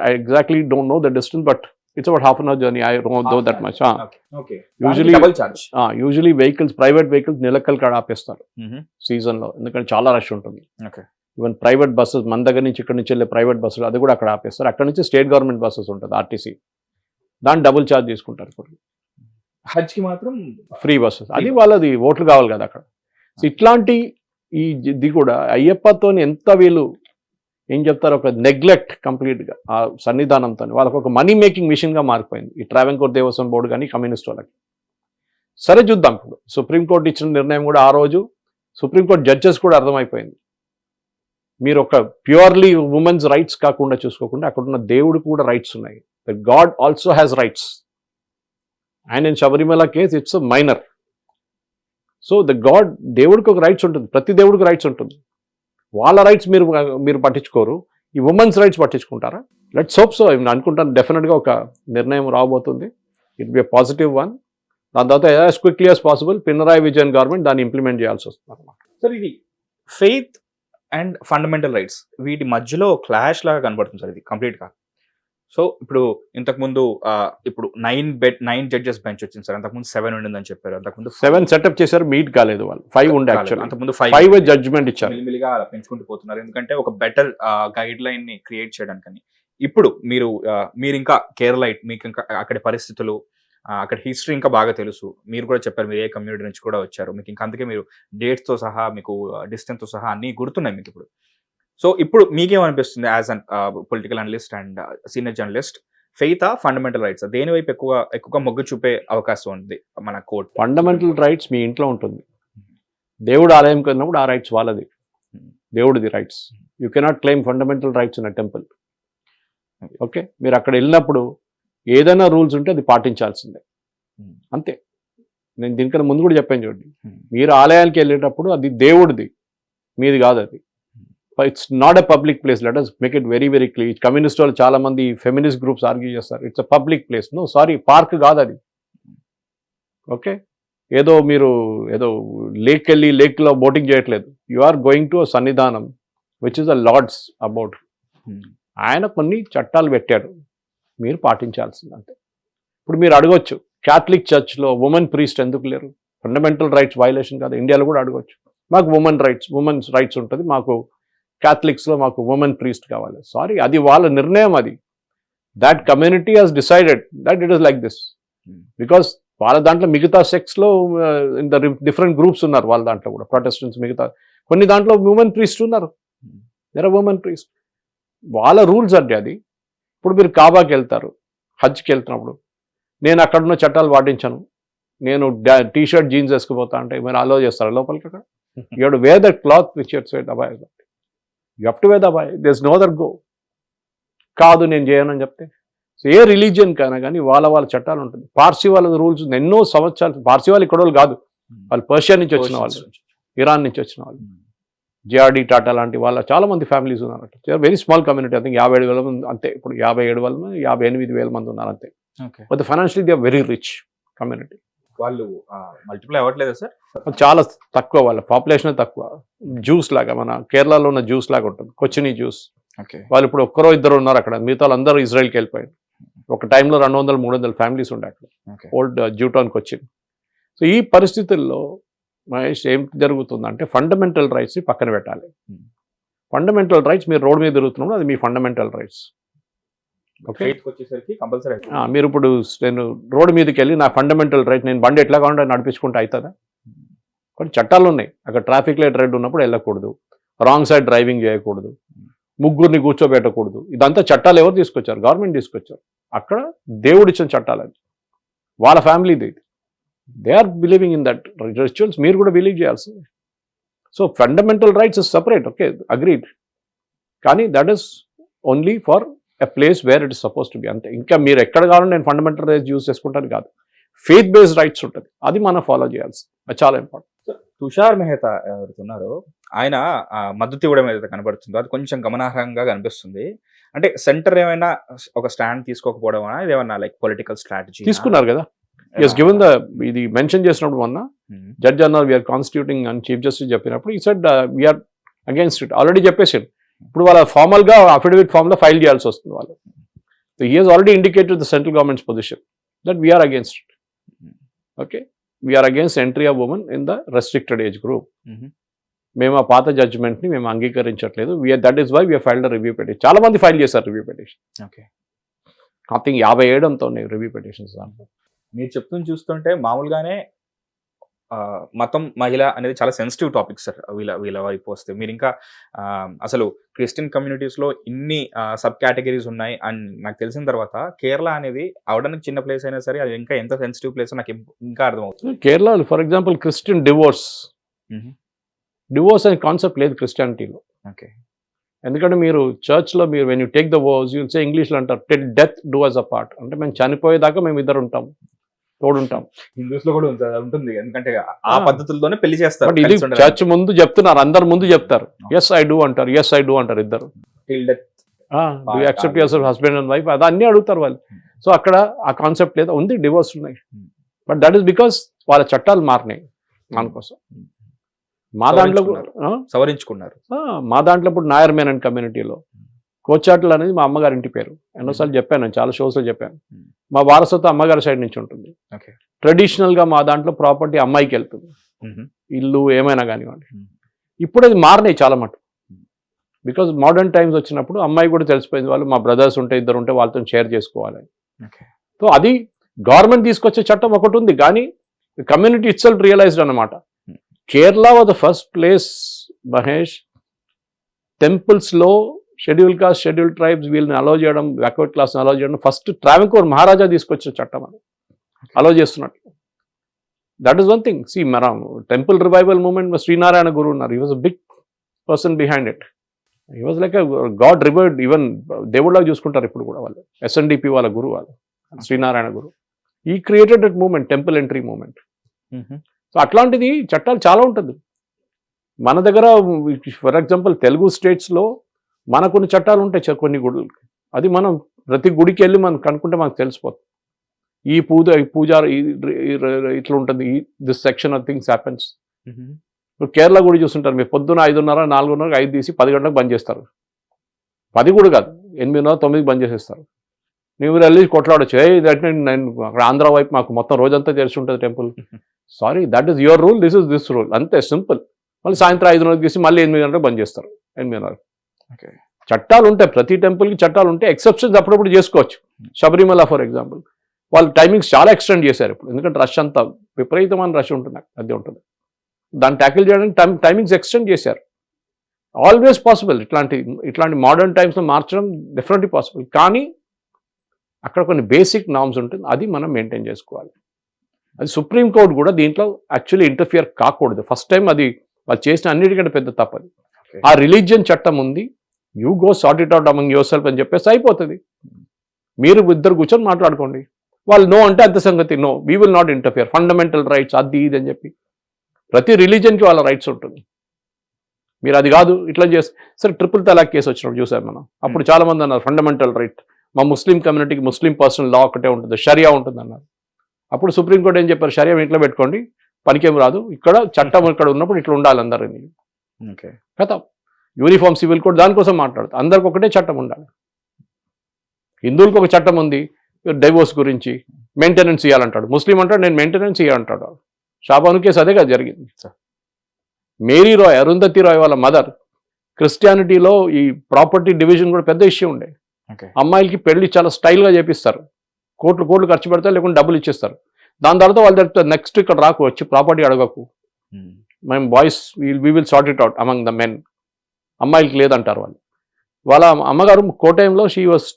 I exactly don't know the distance, but it's about half an hour journey. I don't know that much. Okay. Usually vehicles, private vehicles నిలకల్ కాడ ఆపేస్తారు సీజన్ లో, ఎందుకంటే చాలా రష్ ఉంటుంది. ఈవెన్ ప్రైవేట్ బస్సెస్ మన దగ్గర నుంచి ఇక్కడ నుంచి వెళ్ళే ప్రైవేట్ బస్సులు అది కూడా అక్కడ ఆపేస్తారు. అక్కడ నుంచి స్టేట్ గవర్నమెంట్ బస్సెస్ ఉంటుంది, RTC, దాన్ని డబుల్ ఛార్జ్ తీసుకుంటారు. హజ్ కి మాత్రం ఫ్రీ బస్సెస్, అది వాళ్ళది ఓట్లు కావాలి కదా అక్కడ. సో ఇట్లాంటి ఇది కూడా అయ్యప్పతో ఎంత వీళ్ళు ఏం చెప్తారు, ఒక నెగ్లెక్ట్ కంప్లీట్గా ఆ సన్నిధానంతో. వాళ్ళకి ఒక మనీ మేకింగ్ మిషన్గా మారిపోయింది ఈ ట్రావెంకోర్ దేవస్వం బోర్డు కానీ కమ్యూనిస్ట్ వాళ్ళకి. సరే చూద్దాం, ఇప్పుడు సుప్రీంకోర్టు ఇచ్చిన నిర్ణయం కూడా ఆ రోజు సుప్రీంకోర్టు జడ్జెస్ కూడా అర్థమైపోయింది, మీరు ఒక ప్యూర్లీ ఉమెన్స్ రైట్స్ కాకుండా చూసుకోకుండా అక్కడున్న దేవుడికి కూడా రైట్స్ ఉన్నాయి. The god also has rights. And in Sabarimala case it's minor. So the god, దేవుడికి ఒక రైట్స్ ఉంటుంది, ప్రతి దేవుడికి రైట్స్ ఉంటుంది. వాళ్ళ రైట్స్ మీరు పట్టించుకోరు, ఈ ఉమెన్స్ రైట్స్ పట్టించుకుంటారా? Let's hope so. అనుకుంటాను డెఫినెట్గా ఒక నిర్ణయం రాబోతుంది. It be a positive one. దాని తర్వాత as quickly as possible Pinarayi Vijayan government దాన్ని ఇంప్లిమెంట్ చేయాల్సి వస్తుంది అన్నమాట. సార్, ఇది ఫెయిత్ అండ్ ఫండమెంటల్ రైట్స్ వీటి మధ్యలో క్లాష్ లాగా కనబడుతుంది సార్ ఇది కంప్లీట్గా. సో ఇప్పుడు ఇంతకుముందు ఇప్పుడు 9 జడ్జెస్ బెంచ్ వచ్చింది సార్, అంతకుముందు 7 ఉండిందని చెప్పారు. అంతకుముందు 7 సెటప్ చేశారు, మీట్ కాలేదు వాళ్ళు. 5 ఉండే యాక్చువల్లీ, అంతకుముందు 5 జడ్జ్మెంట్ ఇచ్చారు. మిలిమిలిగా అలా పెంచుకుంటూ పోతున్నారు, ఎందుకంటే ఒక బెటర్ గైడ్ లైన్ ని క్రియేట్ చేయడానికి. ఇప్పుడు మీరు ఇంకా కేరళ, మీకు ఇంకా అక్కడి పరిస్థితులు, అక్కడ హిస్టరీ ఇంకా బాగా తెలుసు. మీరు కూడా చెప్పారు మీరు ఏ కమ్యూనిటీ నుంచి కూడా వచ్చారు, మీకు ఇంకా అందుకే మీరు డేట్స్ తో సహా, మీకు డిస్టెన్స్ తో సహా అన్ని గుర్తున్నాయి మీకు ఇప్పుడు. సో ఇప్పుడు మీకేమనిపిస్తుంది as an political analyst and senior journalist, faith fundamental rights దేని వైపు ఎక్కువగా మొగ్గు చూపే అవకాశం ఉంది మన కోర్ట్? ఫండమెంటల్ రైట్స్ మీ ఇంట్లో ఉంటుంది, దేవుడు ఆలయం కొన్నప్పుడు ఆ రైట్స్ వాళ్ళది, దేవుడిది rights. You cannot claim fundamental rights in a temple. Okay, మీరు అక్కడ వెళ్ళినప్పుడు ఏదైనా రూల్స్ ఉంటే అది పాటించాల్సిందే, అంతే. నేను దీనికన్నా ముందు కూడా చెప్పాను చూడండి, మీరు ఆలయానికి వెళ్ళేటప్పుడు అది దేవుడిది, మీది కాదు అది. It's not a public place. Let us make it very very clear. Communist వాళ్ళు చాలా మంది ఫెమినిస్ట్ గ్రూప్స్ ఆర్గ్యూ చేస్తారు, it's a public place. No, sorry, park కాదు అది. ఓకే, ఏదో మీరు ఏదో లేక్ వెళ్ళి లేక్లో బోటింగ్ చేయట్లేదు. You are going to Sannidhanam which is the lord's abode. ఆయన కొన్ని చట్టాలు పెట్టాడు, మీరు పాటించాల్సింది అంతే. ఇప్పుడు మీరు అడగొచ్చు, క్యాథలిక్ చర్చ్లో ఉమెన్ ప్రీస్ట్ ఎందుకు లేరు? ఫండమెంటల్ రైట్స్ వైలేషన్ కాదు. ఇండియాలో కూడా అడగవచ్చు, మాకు ఉమెన్స్ రైట్స్ ఉంటుంది, మాకు క్యాథలిక్స్లో మాకు ఉమెన్ ప్రీస్ట్ కావాలి. సారీ, అది వాళ్ళ నిర్ణయం. అది that community has decided that it is like this. Because వాళ్ళ దాంట్లో మిగతా సెక్స్లో ఇన్ ద డిఫరెంట్ గ్రూప్స్ ఉన్నారు. వాళ్ళ దాంట్లో కూడా ప్రొటెస్టెంట్స్, మిగతా కొన్ని దాంట్లో ఉమెన్ ప్రీస్ట్ ఉన్నారు. There are women priest. వాళ్ళ రూల్స్ అంటే అది. ఇప్పుడు మీరు కాబాకి వెళ్తారు, హజ్కి వెళ్తున్నప్పుడు నేను అక్కడున్న చట్టాలు పాటించాను, నేను టీ షర్ట్ జీన్స్ వేసుకుపోతా అంటే మీరు అలో చేస్తారు లోపలికి? అక్కడ you have to wear that cloth which it's wear అబాయ్. యూ హెవ్ టు వేర్ అబాయ్. There is no other go. కాదు నేను చేయనని చెప్తే, సో ఏ రిలీజియన్ కైనా కానీ వాళ్ళ చట్టాలు ఉంటుంది. పార్సీ వాళ్ళ రూల్స్ ఎన్నో సంవత్సరాలు. పార్సీ వాళ్ళు ఇక్కడ వాళ్ళు కాదు, వాళ్ళు పర్షియా నుంచి వచ్చిన వాళ్ళు, ఇరాన్ నుంచి వచ్చిన వాళ్ళు. జేఆర్డీ టాటా లాంటి వాళ్ళ చాలా మంది ఫ్యామిలీస్ ఉన్నారు. Very small community. I think 57,000 మంది అంతే. ఇప్పుడు 58,000 మంది ఉన్నారు అంతే. But financially they are very rich community. వాళ్ళు మల్టిప్లై అవ్వట్లేదా సార్? చాలా తక్కువ, వాళ్ళ పాపులేషన్ తక్కువ. జ్యూస్ లాగా, మన కేరళలో ఉన్న జ్యూస్ లాగా ఉంటుంది, కొచ్చిని జ్యూస్. వాళ్ళు ఇప్పుడు ఒక్కరో ఇద్దరు ఉన్నారు అక్కడ, మిగతా వాళ్ళందరూ ఇజ్రాయెల్కి వెళ్ళిపోయారు. ఒక టైంలో 200-300 ఫ్యామిలీస్ ఉండే అక్కడ, ఓల్డ్ జ్యూటాన్కి వచ్చింది. సో ఈ పరిస్థితుల్లో మహేష్ ఏం జరుగుతుందంటే ఫండమెంటల్ రైట్స్ని పక్కన పెట్టాలి. ఫండమెంటల్ రైట్స్, మీరు రోడ్ మీద తిరుగుతున్నప్పుడు అది మీ ఫండమెంటల్ రైట్స్. ఓకే, మీరు ఇప్పుడు నేను రోడ్డు మీదకి వెళ్ళి నా ఫండమెంటల్ రైట్, నేను బండి ఎట్లా కావాలంటే నడిపించుకుంటూ అవుతుందా? కొన్ని చట్టాలు ఉన్నాయి. అక్కడ ట్రాఫిక్ లైట్ రెడ్ ఉన్నప్పుడు వెళ్ళకూడదు, రాంగ్ సైడ్ డ్రైవింగ్ చేయకూడదు, ముగ్గురిని కూర్చోబెట్టకూడదు. ఇదంతా చట్టాలు ఎవరు తీసుకొచ్చారు? గవర్నమెంట్ తీసుకొచ్చారు. అక్కడ దేవుడిచ్చిన చట్టాలు అది, వాళ్ళ ఫ్యామిలీది. They are believing in that rituals. మీరు కూడా బిలీవ్ చేయాల్సింది. So fundamental rights is separate. Okay, agreed. కానీ that is only for a place where it is suppose to be, అంతే. ఇంకా మీరు ఎక్కడ కావాలంటే నేను ఫండమెంటల్ రైట్స్ యూజ్ చేసుకుంటాను కాదు, ఫెయిత్ బేస్డ్ రైట్స్ ఉంటుంది, అది మనం ఫాలో చేయాల్సి, అది చాలా ఇంపార్టెంట్. తుషార్ మెహతా ఎవరుతున్నారో ఆయన మద్దతు ఇవ్వడం ఏదైతే కనబడుతుందో అది కొంచెం గమనార్హంగా కనిపిస్తుంది. అంటే సెంటర్ ఏమైనా ఒక స్టాండ్ తీసుకోకపోవడం, ఇది ఏమన్నా లైక్ పొలిటికల్ స్ట్రాటజీ తీసుకున్నారు కదా? ఎస్, గివెన్ ద ఇది మెన్షన్ చేసినప్పుడు మొన్న జడ్జ్ అన్నారు వీఆర్ కాన్స్టిట్యూటింగ్ అని చీఫ్ జస్టిస్ చెప్పినప్పుడు he said we are against it. Already చెప్పేసాడు. ఇప్పుడు వాళ్ళ ఫార్మల్గా అఫిడవిట్ ఫామ్లో ఫైల్ చేయాల్సి వస్తుంది వాళ్ళు. So he has already indicated the central government's position that we are against it. Okay, we are against entry of women in the restricted age group. మేము ఆ పాత జడ్జ్మెంట్ని మేము అంగీకరించట్లేదు. That is why we are filed review petition. చాలా మంది ఫైల్ చేశారు review petition. Okay, I think 57 అంతా ఉన్నాయి రివ్యూ పిటిషన్స్ దాంట్లో. మీరు చెప్తుంది చూస్తుంటే మామూలుగానే మతం, మహిళ అనేది చాలా సెన్సిటివ్ టాపిక్ సార్. వీళ్ళ వైపు వస్తే మీరు ఇంకా అసలు క్రిస్టియన్ కమ్యూనిటీస్లో ఇన్ని సబ్ కేటగిరీస్ ఉన్నాయి అని నాకు తెలిసిన తర్వాత కేరళ అనేది అవడానికి చిన్న ప్లేస్ అయినా సరే అది ఇంకా ఎంత సెన్సిటివ్ ప్లేస్ నాకు ఇంకా అర్థమవుతుంది. Kerala for example Christian divorce అనే కాన్సెప్ట్ లేదు క్రిస్టియానిటీలో. ఓకే, ఎందుకంటే మీరు చర్చ్లో మీరు when you take the vows you say, ఇంగ్లీష్లో అంటారు till death do us a part, అంటే మేము చనిపోయేదాకా మేము ఇద్దరు ఉంటాం, తోడుంటాం. హిందూస్ లో కూడా ఉంటుంది, ఎందుకంటే ఆ పద్ధతుల్లోనే పెళ్లి చేస్తారు. బట్ ఇది చర్చ్ ముందు చెప్తున్నారు, అందరు ముందు చెప్తారు ఎస్ ఐ డూ అంటారు, ఎస్ ఐ డూ అంటారు ఇద్దరు. Accept your husband and wife, అది అన్నీ అడుగుతారు వాళ్ళు. సో అక్కడ ఆ కాన్సెప్ట్ లేదా, ఉంది డివోర్స్ ఉన్నాయి. బట్ దట్ ఈస్ బికాస్ వాళ్ళ చట్టాలు మారినాయి దానికోసం. మా దాంట్లో సవరించుకున్నారు. మా దాంట్లో ఇప్పుడు నాయర్ మేనన్ కమ్యూనిటీలో కోచాట్లు అనేది మా అమ్మగారి ఇంటి పేరు. ఎన్నోసార్లు చెప్పాను, నేను చాలా షోస్లో చెప్పాను. మా వారసత్వం అమ్మగారి సైడ్ నుంచి ఉంటుంది. ట్రెడిషనల్గా మా దాంట్లో ప్రాపర్టీ అమ్మాయికి వెళ్తుంది, ఇల్లు ఏమైనా కానివ్వండి. ఇప్పుడు అది మారినాయి చాలా మటు. బికాజ్ మోడర్న్ టైమ్స్ వచ్చినప్పుడు అమ్మాయి కూడా తెలిసిపోయింది, వాళ్ళు మా బ్రదర్స్ ఉంటే ఇద్దరు ఉంటే వాళ్ళతో షేర్ చేసుకోవాలి. సో అది గవర్నమెంట్ తీసుకొచ్చే చట్టం ఒకటి ఉంది, కానీ కమ్యూనిటీ ఇట్ సెల్ఫ్ రియలైజ్డ్ అనమాట. Kerala was the first place Mahesh, టెంపుల్స్లో schedule caste, schedule tribes వీళ్ళని అలౌ చేయడం, బ్యాక్వర్డ్ క్లాస్ని అలౌ చేయడం ఫస్ట్ ట్రావెంకోర్ మహారాజా తీసుకొచ్చిన చట్టం అది అలౌ చేస్తున్నట్టు. That is one thing. C మన టెంపుల్ రివైవల్ మూమెంట్ శ్రీనారాయణ గురు ఉన్నారు. He was a big person behind it. He was like God రివర్డ్, even దేవుళ్ళగా చూసుకుంటారు ఇప్పుడు కూడా వాళ్ళు. SNDP వాళ్ళ గురు వాళ్ళు, శ్రీనారాయణ గురు. ఈ created that movement, temple entry movement. So అట్లాంటిది చట్టాలు చాలా ఉంటుంది మన దగ్గర. ఫర్ ఎగ్జాంపుల్ తెలుగు స్టేట్స్లో మనకు కొన్ని చట్టాలు ఉంటాయి కొన్ని గుడులకి. అది మనం ప్రతి గుడికి వెళ్ళి మనం కనుక్కుంటే మనకు తెలిసిపోతుంది. ఈ పూజ ఇట్లా ఉంటుంది, this section of things happens. ఇప్పుడు కేరళ కూడా చూస్తుంటారు, మీరు పొద్దున 5:30, 4:30, 5 తీసి 10 గంటలకు బంద్ చేస్తారు. 10 కూడా కాదు, 8:30, 9 బంద్ చేసేస్తారు. నువ్వు వెళ్ళి కొట్లాడచ్చు, నేను అక్కడ ఆంధ్ర వైపు మాకు మొత్తం రోజంతా తెలిసి ఉంటుంది temple. Sorry, that is your rule, this rule, అంతే సింపుల్. మళ్ళీ సాయంత్రం 5:30 తీసి మళ్ళీ 8 గంటలకు బంద్ చేస్తారు. 8:30. చట్టాలు ఉంటాయి, ప్రతి టెంపుల్కి చట్టాలు ఉంటాయి. ఎక్సెప్షన్స్ అప్పుడప్పుడు చేసుకోవచ్చు. శబరిమల ఫర్ ఎగ్జాంపుల్, వాళ్ళు టైమింగ్స్ చాలా ఎక్స్టెండ్ చేశారు ఇప్పుడు, ఎందుకంటే రష్ అంతా విపరీతమైన రష్ ఉంటుంది, అది ఉంటుంది. దాన్ని ట్యాకిల్ చేయడానికి టైమింగ్స్ ఎక్స్టెండ్ చేశారు. ఆల్వేస్ పాసిబుల్, ఇట్లాంటి మోడర్న్ టైమ్స్లో మార్చడం డెఫినెట్లీ పాసిబుల్. కానీ అక్కడ కొన్ని బేసిక్ నార్మ్స్ ఉంటుంది, అది మనం మెయింటైన్ చేసుకోవాలి. అది సుప్రీంకోర్టు కూడా దీంట్లో యాక్చువల్లీ ఇంటర్ఫియర్ కాకూడదు. ఫస్ట్ టైం అది వాళ్ళు చేసిన అన్నిటికంటే పెద్ద తప్పది. ఆ రిలీజియన్ చట్టం ఉంది, you go sort it out among your self అని చెప్పేసి అయిపోతుంది. మీరు ఇద్దరు కూర్చొని మాట్లాడుకోండి. వాళ్ళు నో అంటే అంత సంగతి, no we will not interfere, fundamental rights అది ఇది అని చెప్పి ప్రతి రిలీజియన్కి వాళ్ళ రైట్స్ ఉంటుంది. మీరు అది కాదు ఇట్లా చేస్తే, సరే ట్రిపుల్ తలాక్ కేసు వచ్చినప్పుడు చూసాం మనం. అప్పుడు చాలా మంది అన్నారు ఫండమెంటల్ రైట్, మా ముస్లిం కమ్యూనిటీకి ముస్లిం పర్సనల్ లా ఒకటే ఉంటుంది, షరియా ఉంటుంది అన్నారు. అప్పుడు సుప్రీంకోర్టు ఏం చెప్పారు, షరియా ఇంట్లో పెట్టుకోండి, పనికేం రాదు, ఇక్కడ చట్టం ఇక్కడ ఉన్నప్పుడు ఇట్లా ఉండాలి అందరినీ. కదా యూనిఫామ్ సివిల్ కోడ్ దానికోసం మాట్లాడుతుంది, అందరికి ఒకటే చట్టం ఉండాలి. హిందువులకు ఒక చట్టం ఉంది డైవోర్స్ గురించి, మెయింటెనెన్స్ ఇవ్వాలంటాడు. ముస్లిం అంటాడు నేను మెయింటెనెన్స్ ఇవ్వాలంటాడు. షాబాను కేసు అదే కదా జరిగింది. మేరీ రాయ్, అరుంధతి రాయ్ వాళ్ళ మదర్, క్రిస్టియానిటీలో ఈ ప్రాపర్టీ డివిజన్ కూడా పెద్ద ఇష్యూ ఉండే. అమ్మాయిలకి పెళ్లి చాలా స్టైల్గా చేపిస్తారు, కోట్లు ఖర్చు పెడతారు, లేకుంటే డబ్బులు ఇచ్చేస్తారు. దాని తర్వాత వాళ్ళు చెప్తారు నెక్స్ట్ ఇక్కడ రాకు, వచ్చి ప్రాపర్టీ అడగకు, మేము boys we will sort it out among the men. అమ్మాయిలకి లేదంటారు వాళ్ళు. వాళ్ళ అమ్మగారు కోటయంలో she was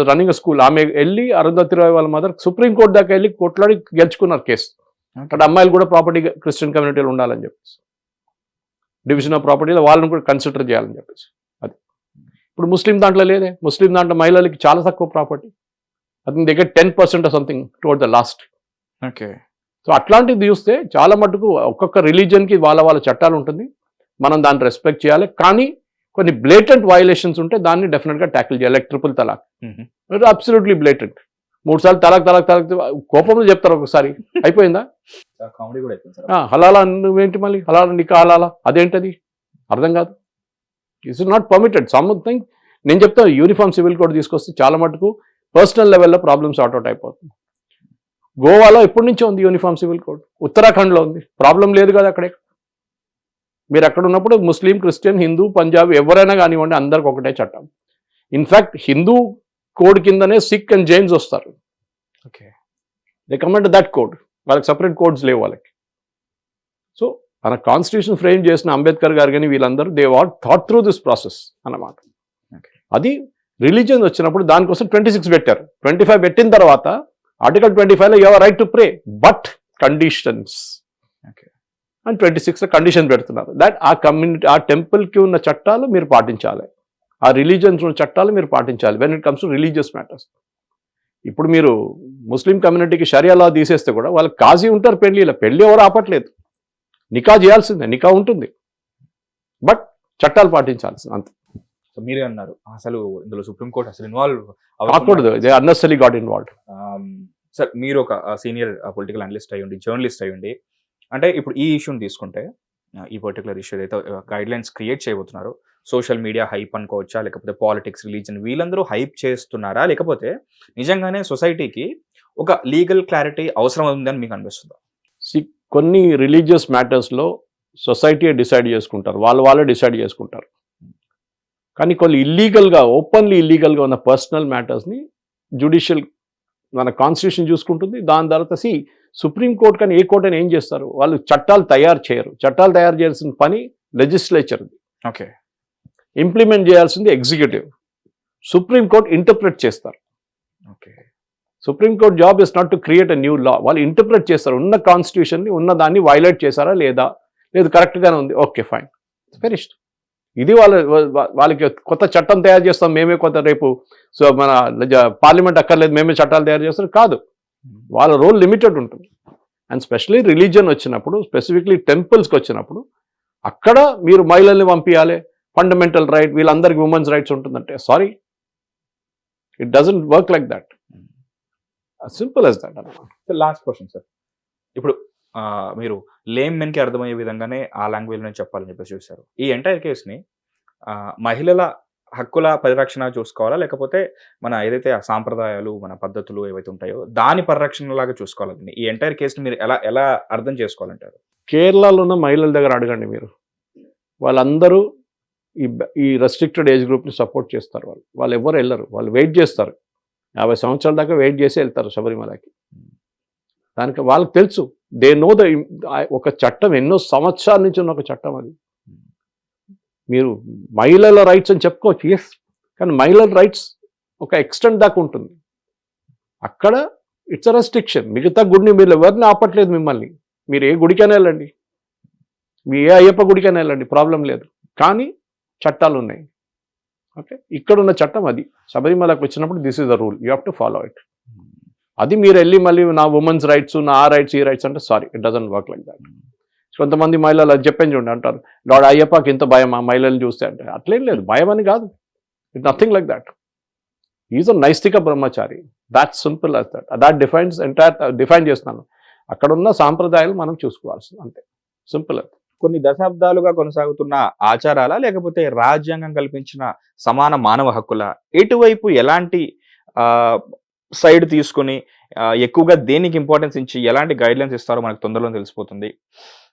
running a school. ఆమె వెళ్ళి అరుంధతి రాయ్ వాళ్ళ మదర్ సుప్రీంకోర్టు దాకా వెళ్ళి కొట్లాడి గెలుచుకున్నారు కేసు. అక్కడ అమ్మాయిలు కూడా ప్రాపర్టీ క్రిస్టియన్ కమ్యూనిటీలో ఉండాలని చెప్పేసి, డివిజన్ ఆఫ్ ప్రాపర్టీలో వాళ్ళని కూడా కన్సిడర్ చేయాలని చెప్పేసి. అది ఇప్పుడు ముస్లిం దాంట్లో లేదే, ముస్లిం దాంట్లో మహిళలకి చాలా తక్కువ ప్రాపర్టీ, అది దగ్గర 10% something towards the last. Okay. So అట్లాంటిది చూస్తే చాలా మటుకు ఒక్కొక్క రిలీజియన్కి వాళ్ళ చట్టాలు ఉంటుంది, మనం దాన్ని రెస్పెక్ట్ చేయాలి. కానీ కొన్ని బ్లేటెంట్ వయలేషన్స్ ఉంటే దాన్ని డెఫినెట్గా ట్యాకిల్ చేయాలి. లైక్ ట్రిపుల్ తలాక్, అబ్సల్యూట్లీ బ్లేటెంట్. 3 సార్లు తలాక్ కోపంలో చెప్తారు, ఒకసారి అయిపోయిందా. హలాలా నువ్వేంటి మళ్ళీ, హలాలా నీకు హలాలా అదేంటది అర్థం కాదు. It's not permitted something. నేను చెప్తాను యూనిఫామ్ సివిల్ కోడ్ తీసుకొస్తే చాలా మటుకు పర్సనల్ లెవెల్లో ప్రాబ్లమ్స్ సార్ట్అవుట్ అయిపోతుంది. గోవాలో ఎప్పటి నుంచో ఉంది యూనిఫామ్ సివిల్ కోడ్, ఉత్తరాఖండ్లో ఉంది, ప్రాబ్లం లేదు కదా అక్కడే. మీరు అక్కడ ఉన్నప్పుడు ముస్లిం, క్రిస్టియన్, హిందూ, పంజాబ్ ఎవరైనా కానివ్వండి అందరికి ఒకటే చట్టం. ఇన్ఫ్యాక్ట్ హిందూ కోడ్ కిందనే సిక్ అండ్ జైన్స్ వస్తారు. Okay, they comment that code, వాళ్ళకి సపరేట్ కోడ్స్ లేవు వాళ్ళకి. సో మన కాన్స్టిట్యూషన్ ఫ్రేమ్ చేసిన అంబేద్కర్ గారు కానీ వీళ్ళందరూ they what thought through this process అన్నమాట. అది రిలీజియన్ వచ్చినప్పుడు దానికోసం 26 పెట్టారు. 25 పెట్టిన తర్వాత ఆర్టికల్ 25లో you have right to pray but conditions అని 26 కండిషన్ పెడుతున్నారు. దట్ ఆ కమ్యూనిటీ ఆ టెంపుల్కి ఉన్న చట్టాలు మీరు పాటించాలి, ఆ రిలీజియన్స్ ఉన్న చట్టాలు మీరు పాటించాలి when it comes to religious matters. ఇప్పుడు మీరు ముస్లిం కమ్యూనిటీకి షరియా లా తీసేస్తే కూడా వాళ్ళకి కాజీ ఉంటారు పెళ్లి ఎవరు ఆపట్లేదు, నికా చేయాల్సిందే, నికా ఉంటుంది, బట్ చట్టాలు పాటించాల్సింది అంతే. సో మీరే అన్నారు అసలు ఇందులో సుప్రీంకోర్టు అసలు ఇన్వాల్వ్ కాకూడదు, they unnecessary got involved. Sir మీరు ఒక సీనియర్ పొలిటికల్ అనలిస్ట్ అయ్యండి, జర్నలిస్ట్ అయ్యండి, అంటే ఇప్పుడు ఈ ఇష్యూని తీసుకుంటే ఈ పర్టికులర్ ఇష్యూ అయితే గైడ్ లైన్స్ క్రియేట్ చేయబోతున్నారు, సోషల్ మీడియా హైప్ అనుకోవచ్చా, లేకపోతే పాలిటిక్స్, రిలీజన్ వీళ్ళందరూ హైప్ చేస్తున్నారా, లేకపోతే నిజంగానే సొసైటీకి ఒక లీగల్ క్లారిటీ అవసరం ఉందని మీకు అనిపిస్తుందా? కొన్ని రిలీజియస్ మ్యాటర్స్లో సొసైటీ డిసైడ్ చేసుకుంటారు, వాళ్ళే డిసైడ్ చేసుకుంటారు. కానీ కొన్ని ఇల్లీగల్గా, ఓపెన్లీ ఇల్లీగల్గా ఉన్న పర్సనల్ మ్యాటర్స్ని జ్యుడిషియల్ మన కాన్స్టిట్యూషన్ చూసుకుంటుంది. దాని తర్వాత సుప్రీంకోర్టు కానీ ఏ కోర్టు అని ఏం చేస్తారు, వాళ్ళు చట్టాలు తయారు చేయరు. చట్టాలు తయారు చేయాల్సిన పని లెజిస్లేచర్ది, ఓకే, ఇంప్లిమెంట్ చేయాల్సింది ఎగ్జిక్యూటివ్. సుప్రీంకోర్టు ఇంటర్ప్రెట్ చేస్తారు. Okay, supreme court job is not to create a new లా, వాళ్ళు ఇంటర్ప్రెట్ చేస్తారు. ఉన్న కాన్స్టిట్యూషన్ని ఉన్న దాన్ని వైలేట్ చేశారా లేదా, లేదు కరెక్ట్గానే ఉంది, ఓకే ఫైన్, ఫినిష్డ్. ఇది వాళ్ళకి కొత్త చట్టం తయారు చేస్తాం మేమే, కొత్త రేపు సో మన పార్లమెంట్ అక్కర్లేదు మేమే చట్టాలు తయారు చేస్తాం కాదు, వాళ్ళ రోల్ లిమిటెడ్ ఉంటుంది. అండ్ స్పెషలీ రిలీజియన్ వచ్చినప్పుడు, స్పెసిఫిక్లీ టెంపుల్స్కి వచ్చినప్పుడు అక్కడ మీరు మహిళల్ని పంపించాలి, ఫండమెంటల్ రైట్, వీళ్ళందరికీ ఉమెన్స్ రైట్స్ ఉంటుందంటే sorry, it doesn't work like that. Simple as that అన్నమాట. సార్ లాస్ట్ క్వశ్చన్ సార్, ఇప్పుడు మీరు లేమ్ మెన్కి అర్థమయ్యే విధంగానే ఆ లాంగ్వేజ్లో చెప్పాలని చెప్పేసి చూశారు. ఈ ఎంటైర్ కేసుని మహిళల హక్కుల పరిరక్షణ చూసుకోవాలా, లేకపోతే మన ఏదైతే ఆ సాంప్రదాయాలు మన పద్ధతులు ఏవైతే ఉంటాయో దాని పరిరక్షణలాగా చూసుకోవాలండి? ఈ ఎంటైర్ కేసుని మీరు ఎలా ఎలా అర్థం చేసుకోవాలంటారు? కేరళలో ఉన్న మహిళల దగ్గర అడగండి మీరు, వాళ్ళందరూ ఈ రెస్ట్రిక్టెడ్ ఏజ్ గ్రూప్ని సపోర్ట్ చేస్తారు. వాళ్ళు ఎవరు వెళ్ళరు, వాళ్ళు వెయిట్ చేస్తారు, 50 సంవత్సరాల దాకా వెయిట్ చేసి వెళ్తారు శబరిమలకి. దానికి వాళ్ళకి తెలుసు, దే నో ద ఒక చట్టం ఎన్నో సంవత్సరాల నుంచి ఉన్న ఒక చట్టం అది. మీరు మహిళల రైట్స్ అని చెప్పుకోవచ్చు, ఎస్, కానీ మహిళల రైట్స్ ఒక ఎక్స్టెంట్ దాకా ఉంటుంది. అక్కడ ఇట్స్ అ రెస్ట్రిక్షన్. మిగతా గుడిని మీరు ఎవరిని ఆపట్లేదు మిమ్మల్ని, మీరు ఏ గుడికైనా వెళ్ళండి, మీ ఏ అయ్యప్ప గుడికైనా వెళ్ళండి, ప్రాబ్లం లేదు. కానీ చట్టాలు ఉన్నాయి. ఓకే, ఇక్కడ ఉన్న చట్టం అది. శబరిమలకు వచ్చినప్పుడు this is the rule, you have to follow it. అది మీరు వెళ్ళి మళ్ళీ నా ఉమెన్స్ రైట్స్, నా ఆ రైట్స్, ఈ రైట్స్ అంటే sorry, it doesn't work like that. కొంతమంది మహిళలు అది చెప్పని చూడండి అంటారు, లార్డ్ అయ్యప్పకి ఇంత భయం ఆ మహిళలు చూస్తే అంటే. అట్లేం లేదు, భయం అని కాదు, it nothing like that. Is a నైష్టిక బ్రహ్మచారి, that simple as that. That defines define చేస్తున్నాను. అక్కడ ఉన్న సాంప్రదాయాలు మనం చూసుకోవాల్సింది, అంతే, సింపుల్ అది. కొన్ని దశాబ్దాలుగా కొనసాగుతున్న ఆచారాల, లేకపోతే రాజ్యాంగం కల్పించిన సమాన మానవ హక్కుల, ఎటువైపు ఎలాంటి సైడ్ తీసుకొని ఎక్కువగా దేనికి ఇంపార్టెన్స్ ఇచ్చి ఎలాంటి గైడ్లైన్స్ ఇస్తారో మనకు తొందరలో తెలిసిపోతుంది.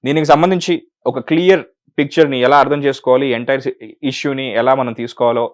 దీనికి సంబంధించి ఒక క్లియర్ పిక్చర్ని ఎలా అర్థం చేసుకోవాలి, ఎంటైర్ ఇష్యూని ఎలా మనం తీసుకోవాలో,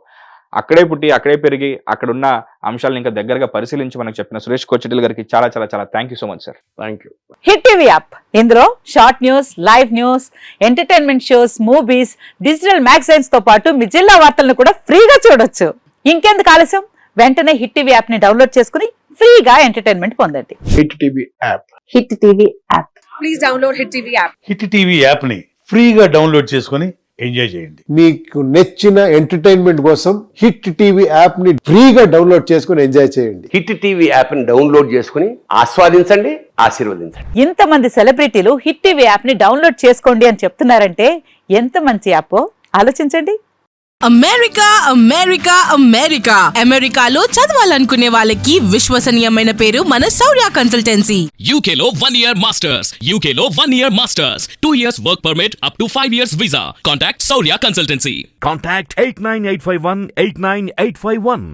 అక్కడే పుట్టి అక్కడే పెరిగి అక్కడున్న అంశాలను ఇంకా దగ్గరగా పరిశీలించి మనకు చెప్పిన సురేష్ కోచెటిల్ గారికి చాలా చాలా చాలా thank you so much sir. Thank you. Hit TV app, ఇందులో short news, live news, entertainment shows, movies, digital magazines తో పాటు మీ జిల్లా వార్తలను కూడా ఫ్రీగా చూడొచ్చు. ఇంకెందుకు ఆలస్యం, వెంటనే హిట్ టీవీ యాప్ ని డౌన్లోడ్ చేసుకుని ఫ్రీగా ఎంటర్టైన్మెంట్ పొందండి. Hit TV app. Hit TV app. Please download hit TV app. Hit TV యాప్ని ఫ్రీగా డౌన్లోడ్ చేసుకొని ఎంజాయ్ చేయండి. మీకు నచ్చిన ఎంటర్టైన్మెంట్ కోసం హిట్ టీవీ యాప్ ని ఫ్రీగా డౌన్లోడ్ చేసుకుని ఎంజాయ్ చేయండి. హిట్ టీవీ యాప్ని డౌన్లోడ్ చేసుకుని ఆస్వాదించండి, ఆశీర్వదించండి. ఇంతమంది సెలబ్రిటీలు హిట్ టీవీ యాప్ ని డౌన్లోడ్ చేసుకోండి అని చెప్తున్నారంటే ఎంత మంచి యాప్ ఆలోచించండి. అమెరికా అమెరికా అమెరికా అమెరికాలో చదవాలనుకునే వాళ్ళకి విశ్వసనీయమైన పేరు మన శౌర్య కన్సల్టెన్సీ. UK లో 1 year masters. UK లో 1 year masters. 2 years work permit up to 5 years visa. Contact Saurya Consultancy. Contact 89851 89851.